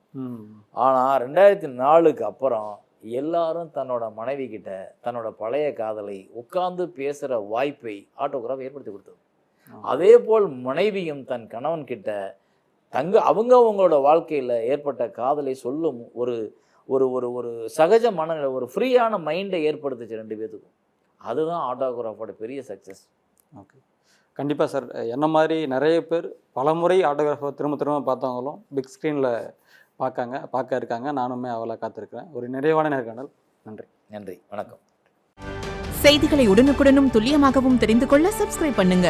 ஆனால் 2004க்கு அப்புறம் எல்லாரும் தன்னோட மனைவி கிட்ட தன்னோட பழைய காதலை உட்கார்ந்து பேசுகிற வாய்ப்பை ஆட்டோகிராஃப் ஏற்படுத்தி கொடுத்தது. அதே போல் மனைவியும் தன் கணவன் கிட்ட அவங்களோட வாழ்க்கையில் ஏற்பட்ட காதலை சொல்லும் ஒரு ஒரு ஒரு ஒரு சகஜ மனநிலை, ஒரு ஃப்ரீயான மைண்டை ஏற்படுத்துச்சு ரெண்டு பேத்துக்கும். அதுதான் ஆட்டோகிராஃபோட பெரிய சக்ஸஸ். ஓகே, கண்டிப்பாக சார். என்ன மாதிரி நிறைய பேர் பலமுறை ஆட்டோகிராஃபை திரும்ப திரும்ப பார்த்தவங்களும் பிக் ஸ்க்ரீனில் பார்க்க இருக்காங்க. நானுமே அவளை காத்திருக்கிறேன். ஒரு நிறைவான நேர்காணல். நன்றி. நன்றி, வணக்கம். செய்திகளை உடனுக்குடனும் துல்லியமாகவும் தெரிந்து கொள்ள சப்ஸ்கிரைப் பண்ணுங்க.